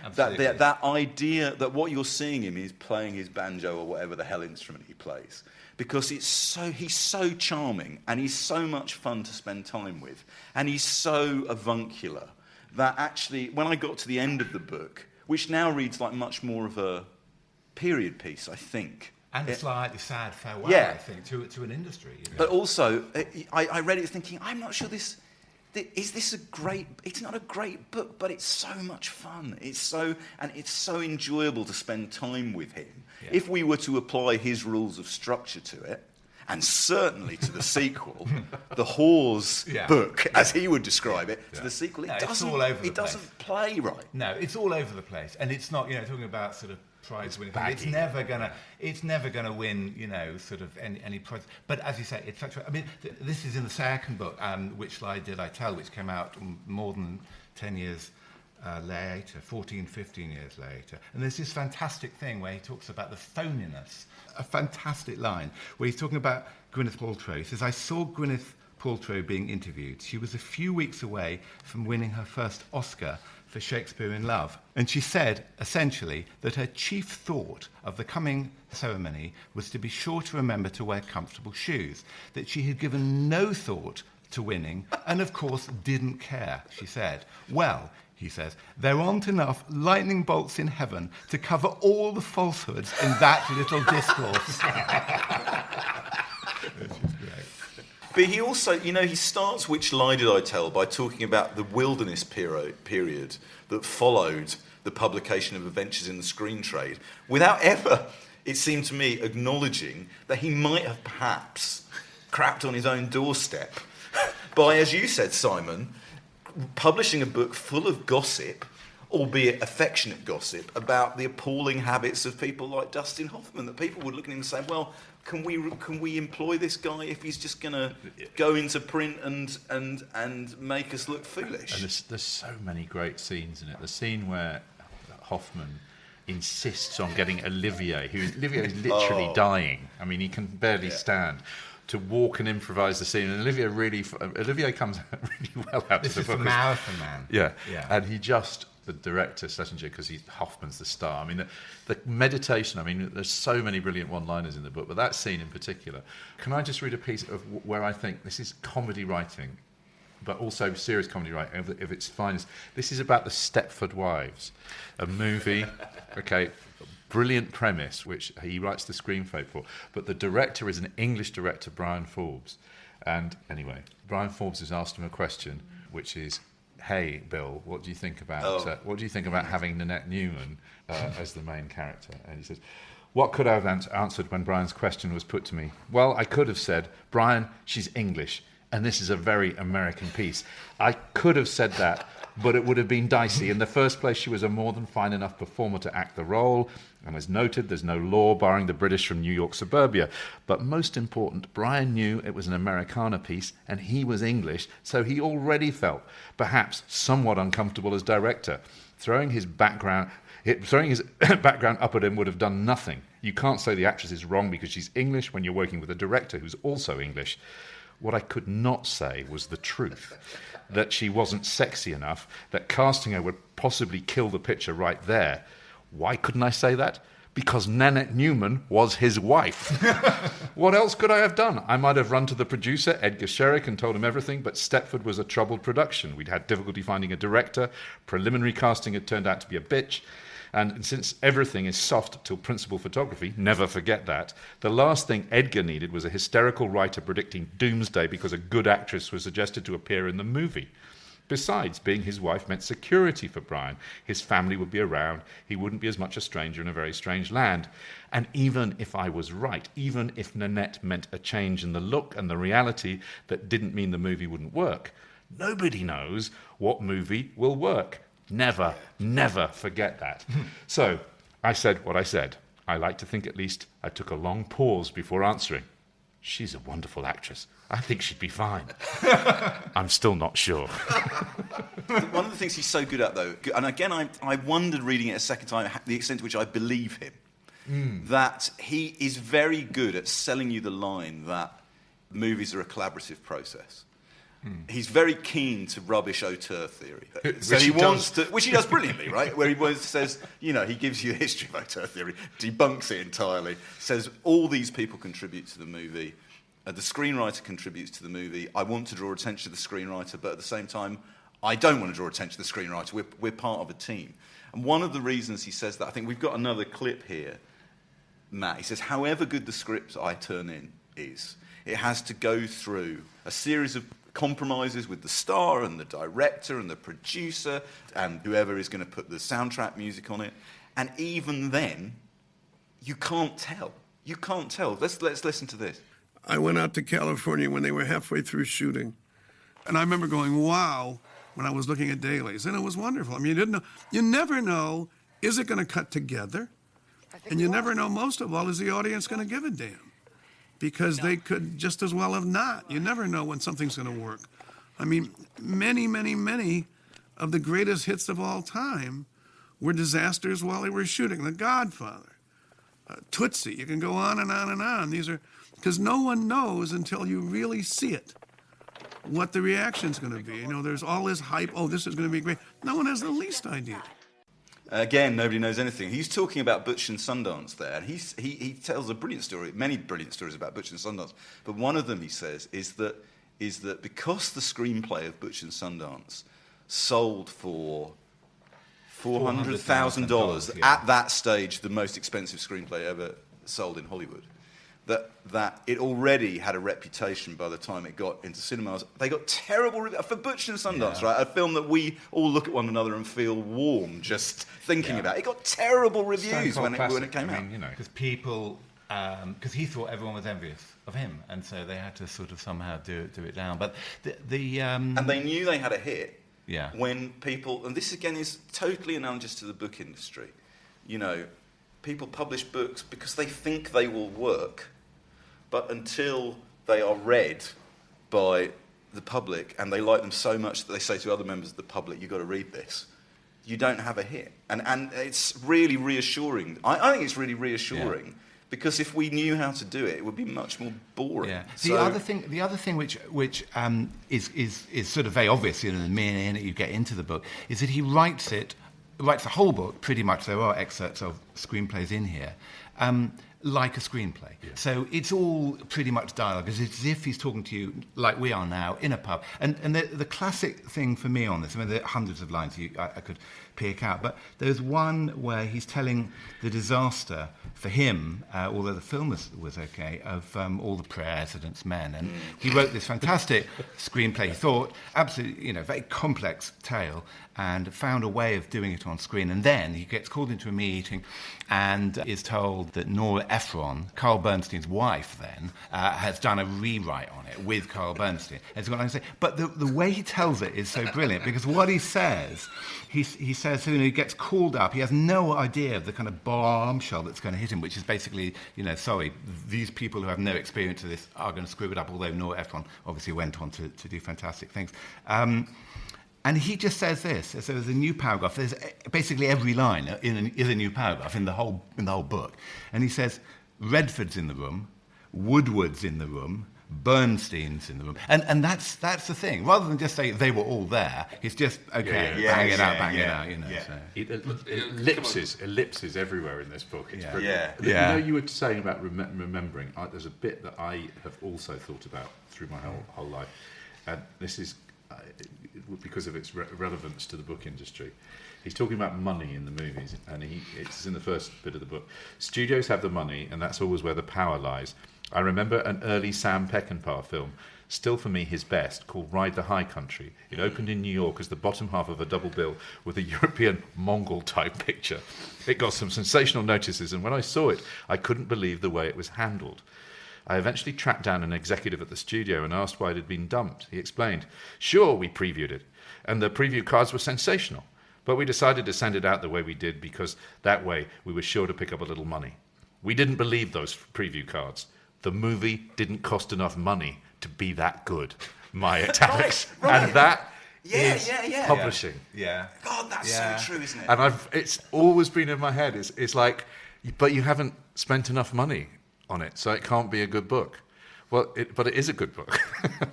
Absolutely. That idea that what you're seeing him is playing his banjo or whatever the hell instrument he plays. Because he's so charming, and he's so much fun to spend time with, and he's so avuncular, that actually, when I got to the end of the book, which now reads like much more of a period piece, I think, and a slightly sad farewell, I think, to an industry. You know? But also, I read it thinking, I'm not sure is this a great... It's not a great book, but it's so much fun. It's so enjoyable to spend time with him. If we were to apply his rules of structure to it, and certainly to the sequel, the Whore's book, as he would describe it, to the sequel, it doesn't play right. No, it's all over the place, and it's not, talking about sort of prize winning. It's never gonna win, sort of any prize. But as you say, it's such a. I mean, this is in the second book, Which Lie Did I Tell, which came out more than 10 years later, 14, 15 years later. And there's this fantastic thing where he talks about the phoniness. A fantastic line where he's talking about Gwyneth Paltrow. He says, I saw Gwyneth Paltrow being interviewed. She was a few weeks away from winning her first Oscar for Shakespeare in Love. And she said, essentially, that her chief thought of the coming ceremony was to be sure to remember to wear comfortable shoes, that she had given no thought to winning, and of course didn't care, she said. Well, he says, there aren't enough lightning bolts in heaven to cover all the falsehoods in that little discourse. Which is great. But he also, he starts Which Lie Did I Tell by talking about the wilderness period that followed the publication of Adventures in the Screen Trade, without ever, it seemed to me, acknowledging that he might have perhaps crapped on his own doorstep by, as you said, Simon, publishing a book full of gossip, albeit affectionate gossip, about the appalling habits of people like Dustin Hoffman, that people would look at him and say, well, can we employ this guy if he's just going to go into print and make us look foolish? And there's so many great scenes in it. The scene where Hoffman insists on getting Olivier is literally dying. I mean, he can barely stand, to walk and improvise the scene. And Olivier comes out really well out of the book. This is the Marathon Man. Yeah. And he just, the director, Schlesinger, because Hoffman's the star. I mean, the meditation, there's so many brilliant one-liners in the book, but that scene in particular. Can I just read a piece of where I think this is comedy writing, but also serious comedy writing of its finest. This is about the Stepford Wives, a movie, brilliant premise, which he writes the screenplay for, but the director is an English director, Brian Forbes. And anyway, Brian Forbes has asked him a question, which is, hey, Bill, what do you think about having Nanette Newman as the main character? And he says, what could I have answered when Brian's question was put to me? Well, I could have said, Brian, she's English, and this is a very American piece. I could have said that, but it would have been dicey. In the first place, she was a more than fine enough performer to act the role, and as noted, there's no law barring the British from New York suburbia. But most important, Brian knew it was an Americana piece, and he was English, so he already felt perhaps somewhat uncomfortable as director. Throwing his background up at him would have done nothing. You can't say the actress is wrong because she's English when you're working with a director who's also English. What I could not say was the truth, that she wasn't sexy enough, that casting her would possibly kill the picture right there. Why couldn't I say that? Because Nanette Newman was his wife. What else could I have done? I might have run to the producer, Edgar Sherrick, and told him everything, but Stepford was a troubled production. We'd had difficulty finding a director. Preliminary casting had turned out to be a bitch. And since everything is soft till principal photography, never forget that, the last thing Edgar needed was a hysterical writer predicting doomsday because a good actress was suggested to appear in the movie. Besides, being his wife meant security for Brian. His family would be around. He wouldn't be as much a stranger in a very strange land. And even if I was right, even if Nanette meant a change in the look and the reality that didn't mean the movie wouldn't work, nobody knows what movie will work. Never, never forget that. So I said what I said. I like to think at least I took a long pause before answering. She's a wonderful actress. I think she'd be fine. I'm still not sure. One of the things he's so good at, though, and again, I wondered reading it a second time, the extent to which I believe him, that he is very good at selling you the line that movies are a collaborative process. He's very keen to rubbish auteur theory. So which he does brilliantly, right? Where he says, he gives you a history of auteur theory, debunks it entirely, says all these people contribute to the movie, the screenwriter contributes to the movie, I want to draw attention to the screenwriter, but at the same time, I don't want to draw attention to the screenwriter, we're part of a team. And one of the reasons he says that, I think we've got another clip here, Matt, he says, however good the script I turn in is, it has to go through a series of compromises with the star and the director and the producer and whoever is going to put the soundtrack music on it. And even then, you can't tell. You can't tell. Let's listen to this. I went out to California when they were halfway through shooting. And I remember going, wow, when I was looking at dailies. And it was wonderful. I mean, you never know, is it going to cut together? And you never know, most of all, is the audience going to give a damn? Because they could just as well have not. You never know when something's going to work. I mean, many, many, many of the greatest hits of all time were disasters while they were shooting. The Godfather, Tootsie, you can go on and on and on. These are, because no one knows until you really see it what the reaction's going to be. You know, there's all this hype, oh, this is going to be great. No one has the least idea. Again, nobody knows anything. He's talking about Butch and Sundance there. He tells a brilliant story, many brilliant stories about Butch and Sundance. But one of them, he says, is that because the screenplay of Butch and Sundance sold for $400,000, at that stage, the most expensive screenplay ever sold in Hollywood, that it already had a reputation by the time it got into cinemas. They got terrible reviews for Butch and Sundance, right? A film that we all look at one another and feel warm just thinking about. It got terrible reviews when it came out. Because people, because he thought everyone was envious of him, and so they had to sort of somehow do it down. But and they knew they had a hit. Yeah. When people, and this again is totally analogous to the book industry. You know, people publish books because they think they will work. But until they are read by the public and they like them so much that they say to other members of the public, you've got to read this, you don't have a hit. And it's really reassuring. I think it's really reassuring because if we knew how to do it, it would be much more boring. Yeah. The other thing which is sort of very obvious, you know, the minute you get into the book, is that he writes the whole book pretty much. There are excerpts of screenplays in here. Like a screenplay. Yeah. So it's all pretty much dialogue. It's as if he's talking to you like we are now in a pub. And the classic thing for me on this, I mean, there are hundreds of lines I could pick out, but there's one where he's telling the disaster for him, although the film was okay, of all the president's men. And he wrote this fantastic screenplay, he thought, absolutely, very complex tale, and found a way of doing it on screen. And then he gets called into a meeting and is told that Nora Ephron, Carl Bernstein's wife then, has done a rewrite on it with Carl Bernstein. But the way he tells it is so brilliant, because what he says, he says, he gets called up, he has no idea of the kind of bombshell that's going to hit him, which is basically, sorry, these people who have no experience of this are going to screw it up, although Nora Ephron obviously went on to do fantastic things. And he just says this. So there's a new paragraph. There's basically every line is a new paragraph in the whole book. And he says, Redford's in the room, Woodward's in the room, Bernstein's in the room. And that's the thing. Rather than just say they were all there, he's just, bang it out. So ellipses everywhere in this book. It's brilliant. You were saying about remembering. There's a bit that I have also thought about through my whole life. And this is because of its relevance to the book industry. He's talking about money in the movies, and it's in the first bit of the book. Studios have the money, and that's always where the power lies. I remember an early Sam Peckinpah film, still for me his best, called Ride the High Country. It opened in New York as the bottom half of a double bill with a European Mongol-type picture. It got some sensational notices, and when I saw it, I couldn't believe the way it was handled. I eventually tracked down an executive at the studio and asked why it had been dumped. He explained, sure, we previewed it, and the preview cards were sensational, but we decided to send it out the way we did because that way we were sure to pick up a little money. We didn't believe those preview cards. The movie didn't cost enough money to be that good. My italics. Right. And that is publishing. Yeah. God, that's so true, isn't it? And it's always been in my head. It's like, but you haven't spent enough money on it, so it can't be a good book. Well, but it is a good book.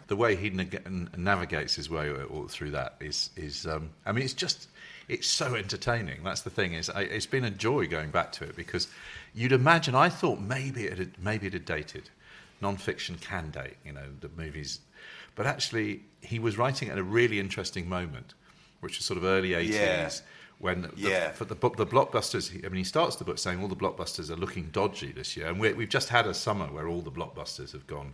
The way he navigates his way all through that is it's so entertaining. That's the thing. It's been a joy going back to it, because you'd imagine, I thought maybe it had dated. Non-fiction can date, the movies. But actually, he was writing at a really interesting moment, which was sort of early 80s. Yeah. When for the blockbusters, he starts the book saying all the blockbusters are looking dodgy this year, and we've just had a summer where all the blockbusters have gone,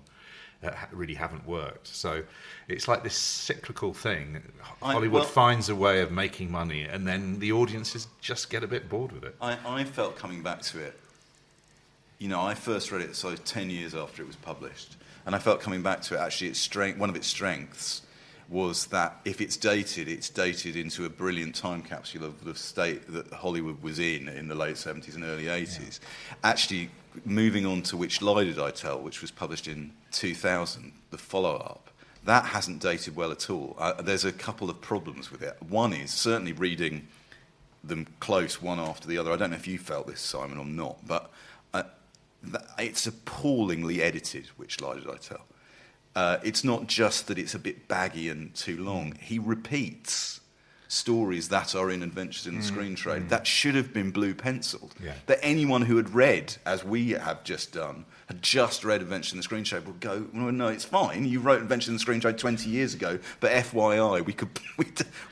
really haven't worked. So it's like this cyclical thing. Hollywood finds a way of making money, and then the audiences just get a bit bored with it. I felt coming back to it I first read it 10 years after it was published, and I felt coming back to it, actually, one of its strengths was that if it's dated into a brilliant time capsule of the state that Hollywood was in the late 70s and early 80s. Yeah. Actually, moving on to Which Lie Did I Tell, which was published in 2000, the follow-up, that hasn't dated well at all. There's a couple of problems with it. One is certainly reading them close one after the other. I don't know if you felt this, Simon, or not, but it's appallingly edited, Which Lie Did I Tell? It's not just that it's a bit baggy and too long. He repeats stories that are in Adventures in the Screen Trade that should have been blue penciled. Yeah. That anyone who had read, as we have just done, had just read Adventures in the Screen Trade would go, well, no, it's fine. You wrote Adventures in the Screen Trade 20 years ago, but FYI,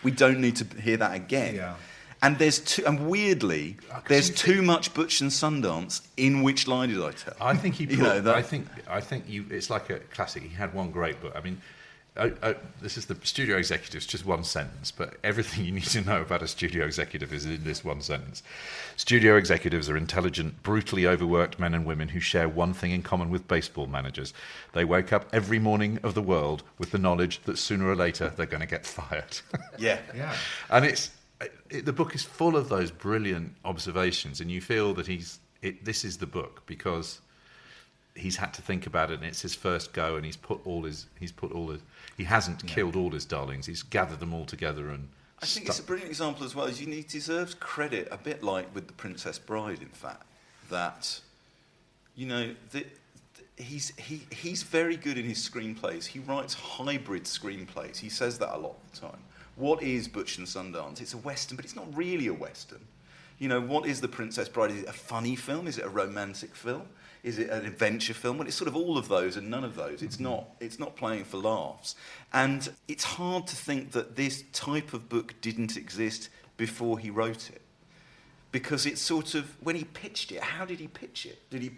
we don't need to hear that again. Yeah. And weirdly, there's too much Butch and Sundance in Which Lie Did I Tell? I think he put, I think it's like a classic. He had one great book. I mean, this is the studio executives, just one sentence, but everything you need to know about a studio executive is in this one sentence. Studio executives are intelligent, brutally overworked men and women who share one thing in common with baseball managers. They wake up every morning of the world with the knowledge that sooner or later they're going to get fired. Yeah. And the book is full of those brilliant observations, and you feel that this is the book because he's had to think about it, and it's his first go, and he hasn't killed all his darlings. He's gathered them all together, and I think it's a brilliant example as well. He deserves credit, a bit like with The Princess Bride, in fact, that he's very good in his screenplays. He writes hybrid screenplays. He says that a lot of the time. What is Butch and Sundance? It's a Western, but it's not really a Western. What is The Princess Bride? Is it a funny film? Is it a romantic film? Is it an adventure film? Well, it's sort of all of those and none of those. It's not playing for laughs. And it's hard to think that this type of book didn't exist before he wrote it. Because it's sort of, when he pitched it, how did he pitch it? Did he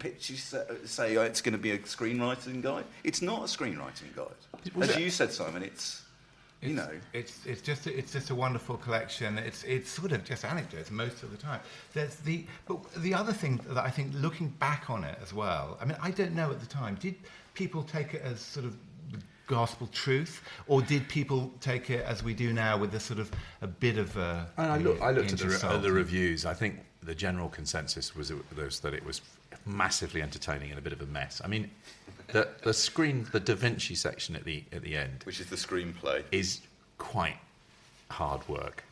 say it's going to be a screenwriting guide? It's not a screenwriting guide. As you said, Simon, it's just a wonderful collection. It's sort of just anecdotes most of the time. But the other thing that I think, looking back on it as well, I mean, I don't know at the time, did people take it as sort of gospel truth, or did people take it as we do now with a sort of a bit of a... I looked at the reviews. I think the general consensus was that it was massively entertaining and a bit of a mess. I mean, the Da Vinci section at the end, which is the screenplay, is quite hard work.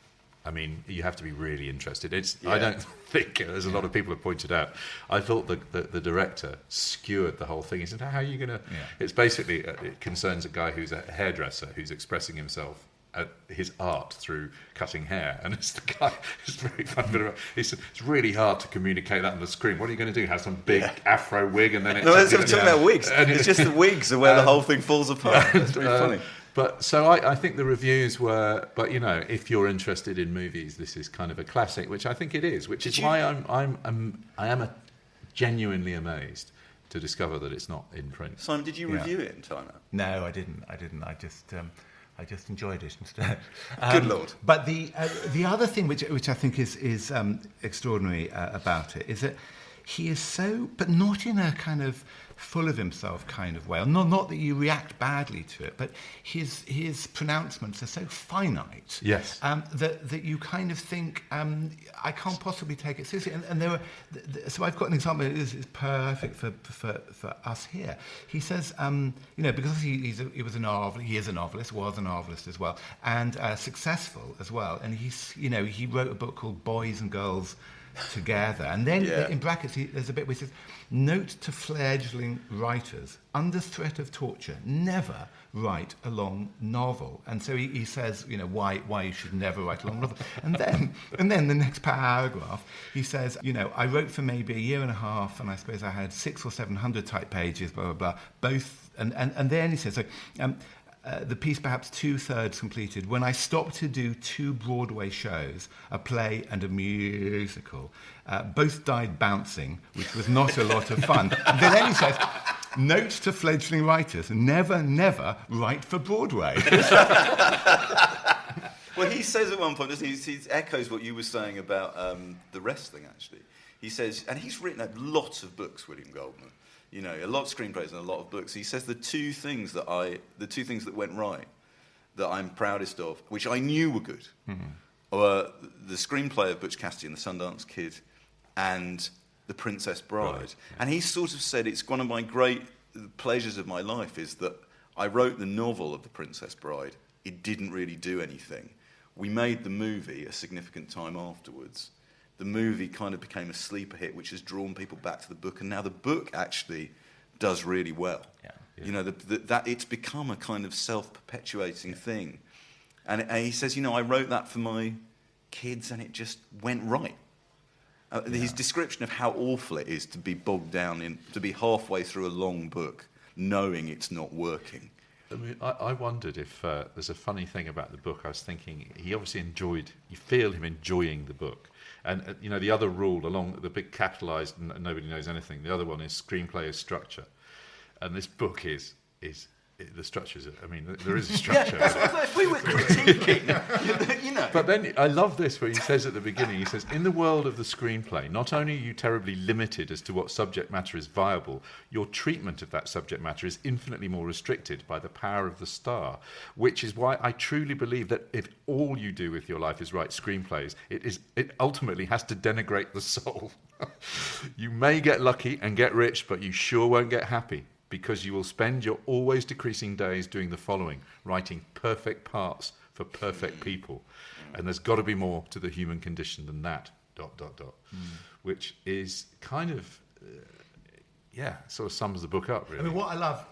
I mean, you have to be really interested. I don't think, as a lot of people have pointed out, I thought the director skewered the whole thing. He said, how are you going to... Yeah. It's basically, it concerns a guy who's a hairdresser who's expressing himself at his art through cutting hair, and it's the guy. It's very fun. He said it's really hard to communicate that on the screen. What are you going to do? Have some big afro wig, and then it's... No, we're talking about wigs. It's just the wigs are where the whole thing falls apart. It's very funny. But so I think the reviews were, but if you're interested in movies, this is kind of a classic, which I think it is. Which is why I am genuinely amazed to discover that it's not in print. Simon, did you review it in time out? No, I didn't. I just enjoyed it instead. Good Lord. But the other thing which I think is extraordinary about it is that he is so, but not in a kind of full of himself kind of way. Not that you react badly to it, but his pronouncements are so finite. Yes. That you kind of think, I can't possibly take it seriously. And there were, so I've got an example that is perfect for us here. He says, because he was a novelist, was a novelist as well, and successful as well. And he wrote a book called Boys and Girls Together, and then in brackets there's a bit where he says, note to fledgling writers, under threat of torture, never write a long novel. And so he says, why you should never write a long novel. And then the next paragraph, he says, I wrote for maybe a year and a half, and I suppose I had 600 or 700 type pages, blah, blah, blah, both, and then he says, so, the piece perhaps 2/3 completed, when I stopped to do 2 Broadway shows, a play and a musical. Both died bouncing, which was not a lot of fun. And then he says, note to fledgling writers, never write for Broadway. Well, he says at one point, doesn't he? He echoes what you were saying about the wrestling, actually. He says, and he's written a lot of books, William Goldman. You know, a lot of screenplays and a lot of books. He says the two things that went right, that I'm proudest of, which I knew were good, were the screenplay of Butch Cassidy and the Sundance Kid, and The Princess Bride. Right. And he sort of said, it's one of my great pleasures of my life is that I wrote the novel of The Princess Bride. It didn't really do anything. We made the movie a significant time afterwards. The movie kind of became a sleeper hit, which has drawn people back to the book, and now the book actually does really well. Yeah. You know, that it's become a kind of self-perpetuating thing. And he says, you know, I wrote that for my kids, and it just went right. His description of how awful it is to be bogged down in, to be halfway through a long book, knowing it's not working. I mean, I wondered if there's a funny thing about the book. I was thinking he obviously you feel him enjoying the book. And, you know, the other rule along the big capitalised, nobody knows anything, the other one is screenplay is structure. And this book is the structures, I mean, there is a structure. Yeah, that's what I thought. If we were critiquing, you know. But then I love this where he says at the beginning, he says, in the world of the screenplay, not only are you terribly limited as to what subject matter is viable, your treatment of that subject matter is infinitely more restricted by the power of the star, which is why I truly believe that if all you do with your life is write screenplays, it ultimately has to denigrate the soul. You may get lucky and get rich, but you sure won't get happy. Because you will spend your always decreasing days doing the following, writing perfect parts for perfect people. And there's got to be more to the human condition than that, ... Which is kind of, sort of sums the book up, really. I mean, what I love,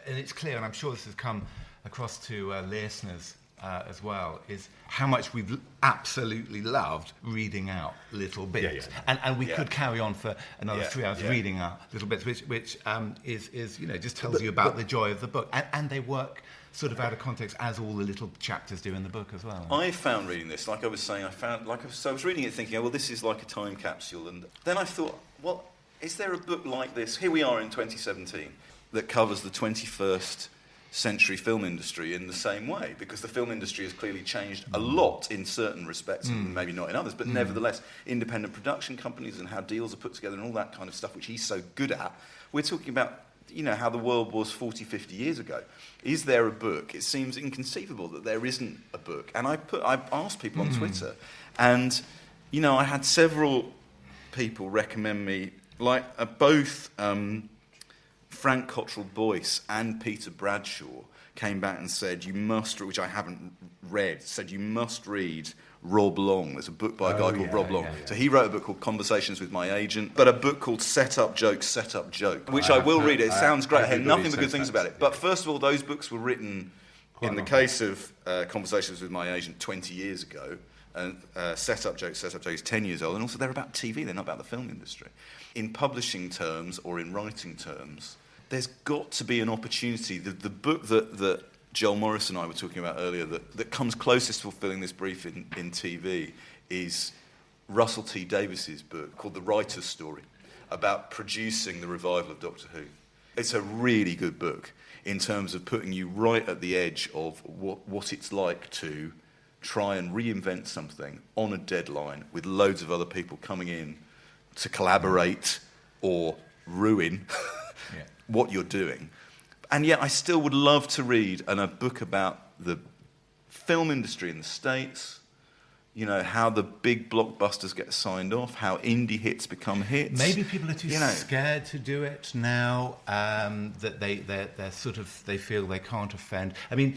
and it's clear, and I'm sure this has come across to listeners as well, is how much we've absolutely loved reading out little bits. And we could carry on for another 3 hours reading out little bits, which is you know, just tells you about the joy of the book. And they work sort of out of context, as all the little chapters do in the book as well. I found reading this, like I was saying, I was reading it thinking, oh, well, this is like a time capsule. And then I thought, well, is there a book like this? Here we are in 2017 that covers the 21st century film industry in the same way, because the film industry has clearly changed a lot in certain respects, and maybe not in others, but nevertheless, independent production companies and how deals are put together and all that kind of stuff, which he's so good at. We're talking about, you know, how the world was 40, 50 years ago. Is there a book? It seems inconceivable that there isn't a book. And I asked people on Twitter, and, you know, I had several people recommend me, like both Frank Cottrell Boyce and Peter Bradshaw came back and said, you must, which I haven't read, said you must read Rob Long. There's a book by a guy called Rob Long. So he wrote a book called Conversations with My Agent, but a book called Set Up Joke, which I will read. It sounds great. I heard nothing but good things about it. But first of all, those books were written, in the case of Conversations with My Agent, 20 years ago, and Set Up Joke is 10 years old, and also they're about TV, they're not about the film industry. In publishing terms or in writing terms, there's got to be an opportunity. The book that Joel Morris and I were talking about earlier that comes closest to fulfilling this brief in TV is Russell T Davies's book called The Writer's Story, about producing the revival of Doctor Who. It's a really good book in terms of putting you right at the edge of what it's like to try and reinvent something on a deadline with loads of other people coming in to collaborate or ruin what you're doing. And yet I still would love to read a book about the film industry in the States, you know, how the big blockbusters get signed off, how indie hits become hits. Maybe people are too scared to do it now, that they're sort of, they feel they can't offend. I mean,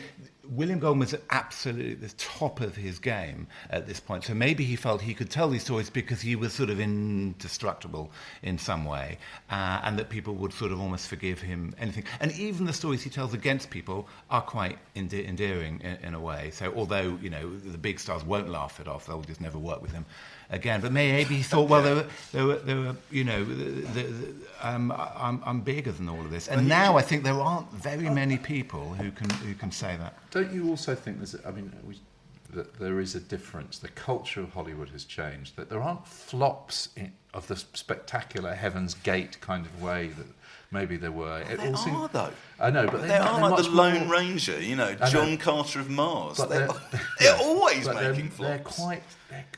William Goldman's at absolutely the top of his game at this point. So maybe he felt he could tell these stories because he was sort of indestructible in some way, and that people would sort of almost forgive him anything. And even the stories he tells against people are quite endearing in a way. So although, you know, the big stars won't laugh it off, they'll just never work with him again. But maybe he thought, well, there were you know, I'm bigger than all of this. And now I think there aren't very many people who can say that. Don't you also think that there is a difference? The culture of Hollywood has changed. That there aren't flops of the spectacular Heaven's Gate kind of way that maybe there were. It There are, though. I know, but They are like much the Lone more, Ranger, you know, I know. John Carter of Mars. But They're yeah, always but making they're flops.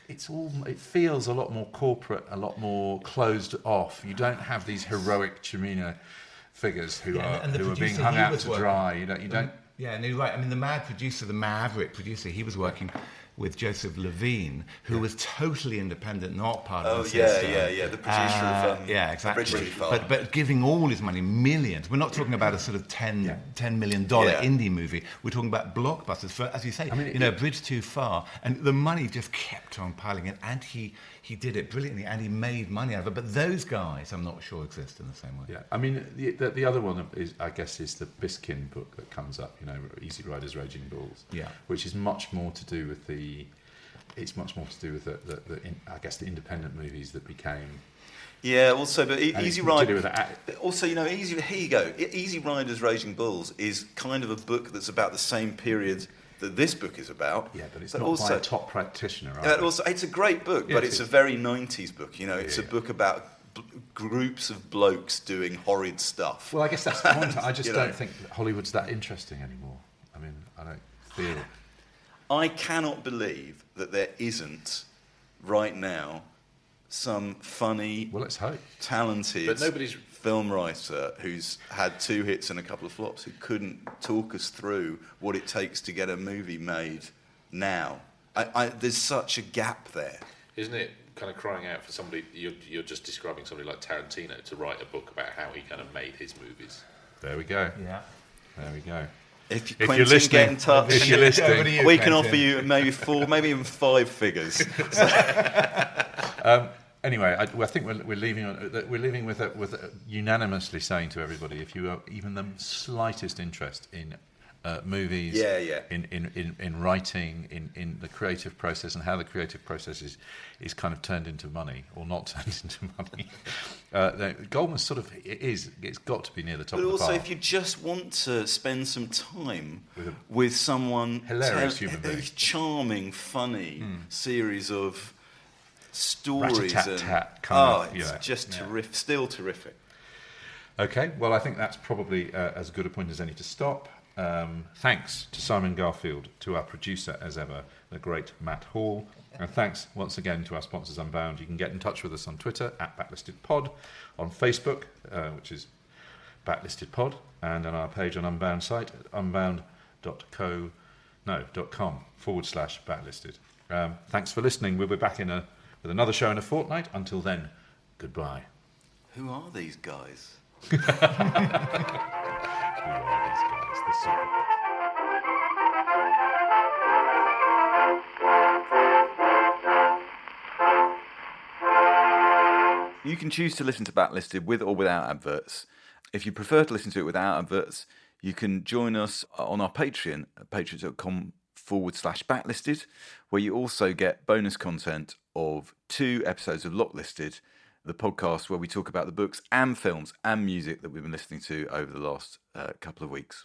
it feels a lot more corporate, a lot more closed off. You don't have these heroic Cimino figures who are being producer, hung he out was to working- dry. You don't. Yeah, and you're right. I mean, the maverick producer, he was working with Joseph Levine, who was totally independent, not part of the system. The producer of yeah, exactly. Originally Farm. But giving all his money, millions. We're not talking about a sort of $10 million indie movie. We're talking about blockbusters. For, as you say, Bridge Too Far, and the money just kept on piling in, and he did it brilliantly, and he made money out of it. But those guys, I'm not sure exist in the same way. Yeah, I mean, the other one is the Biskin book that comes up. Easy Riders, Raging Bulls. Yeah, which is much more to do with the. It's much more to do with the independent movies that became. Yeah, also, but Easy Riders. Also, here you go. Easy Riders, Raging Bulls is kind of a book that's about the same period that this book is about. Yeah, but it's not by a top practitioner. It's a great book, but it's a very 90s book. It's a book about groups of blokes doing horrid stuff. Well, I guess that's the point. I just don't think that Hollywood's that interesting anymore. I mean, I don't feel. I cannot believe that there isn't right now some funny, let's hope, talented film writer who's had 2 hits and a couple of flops who couldn't talk us through what it takes to get a movie made now. There's such a gap there. Isn't it kind of crying out for somebody, you're just describing somebody like Tarantino to write a book about how he kind of made his movies? There we go. Yeah. There we go. If you're listening, get in touch. If you're listening, we can offer you maybe 4, maybe even 5 figures. Anyway, I think we're leaving with unanimously saying to everybody, if you have even the slightest interest in movies, in writing, in the creative process and how the creative process is kind of turned into money or not turned into money. Goldman it's got to be near the top of the bar. But also, if you just want to spend some time with someone hilarious human being, charming, funny series of stories, terrific, still terrific. Okay, well, I think that's probably as good a point as any to stop. Thanks to Simon Garfield, to our producer as ever, the great Matt Hall, and thanks once again to our sponsors Unbound. You can get in touch with us on Twitter @BacklistedPod, on Facebook, which is BacklistedPod, and on our page on Unbound site at unbound.com/backlisted. Thanks for listening. We'll be back with another show in a fortnight. Until then, goodbye. Who are these guys? Who are these guys? The secret. You can choose to listen to Backlisted with or without adverts. If you prefer to listen to it without adverts, you can join us on our Patreon at patreon.com/backlisted, where you also get bonus content of 2 episodes of Locklisted, the podcast where we talk about the books and films and music that we've been listening to over the last couple of weeks.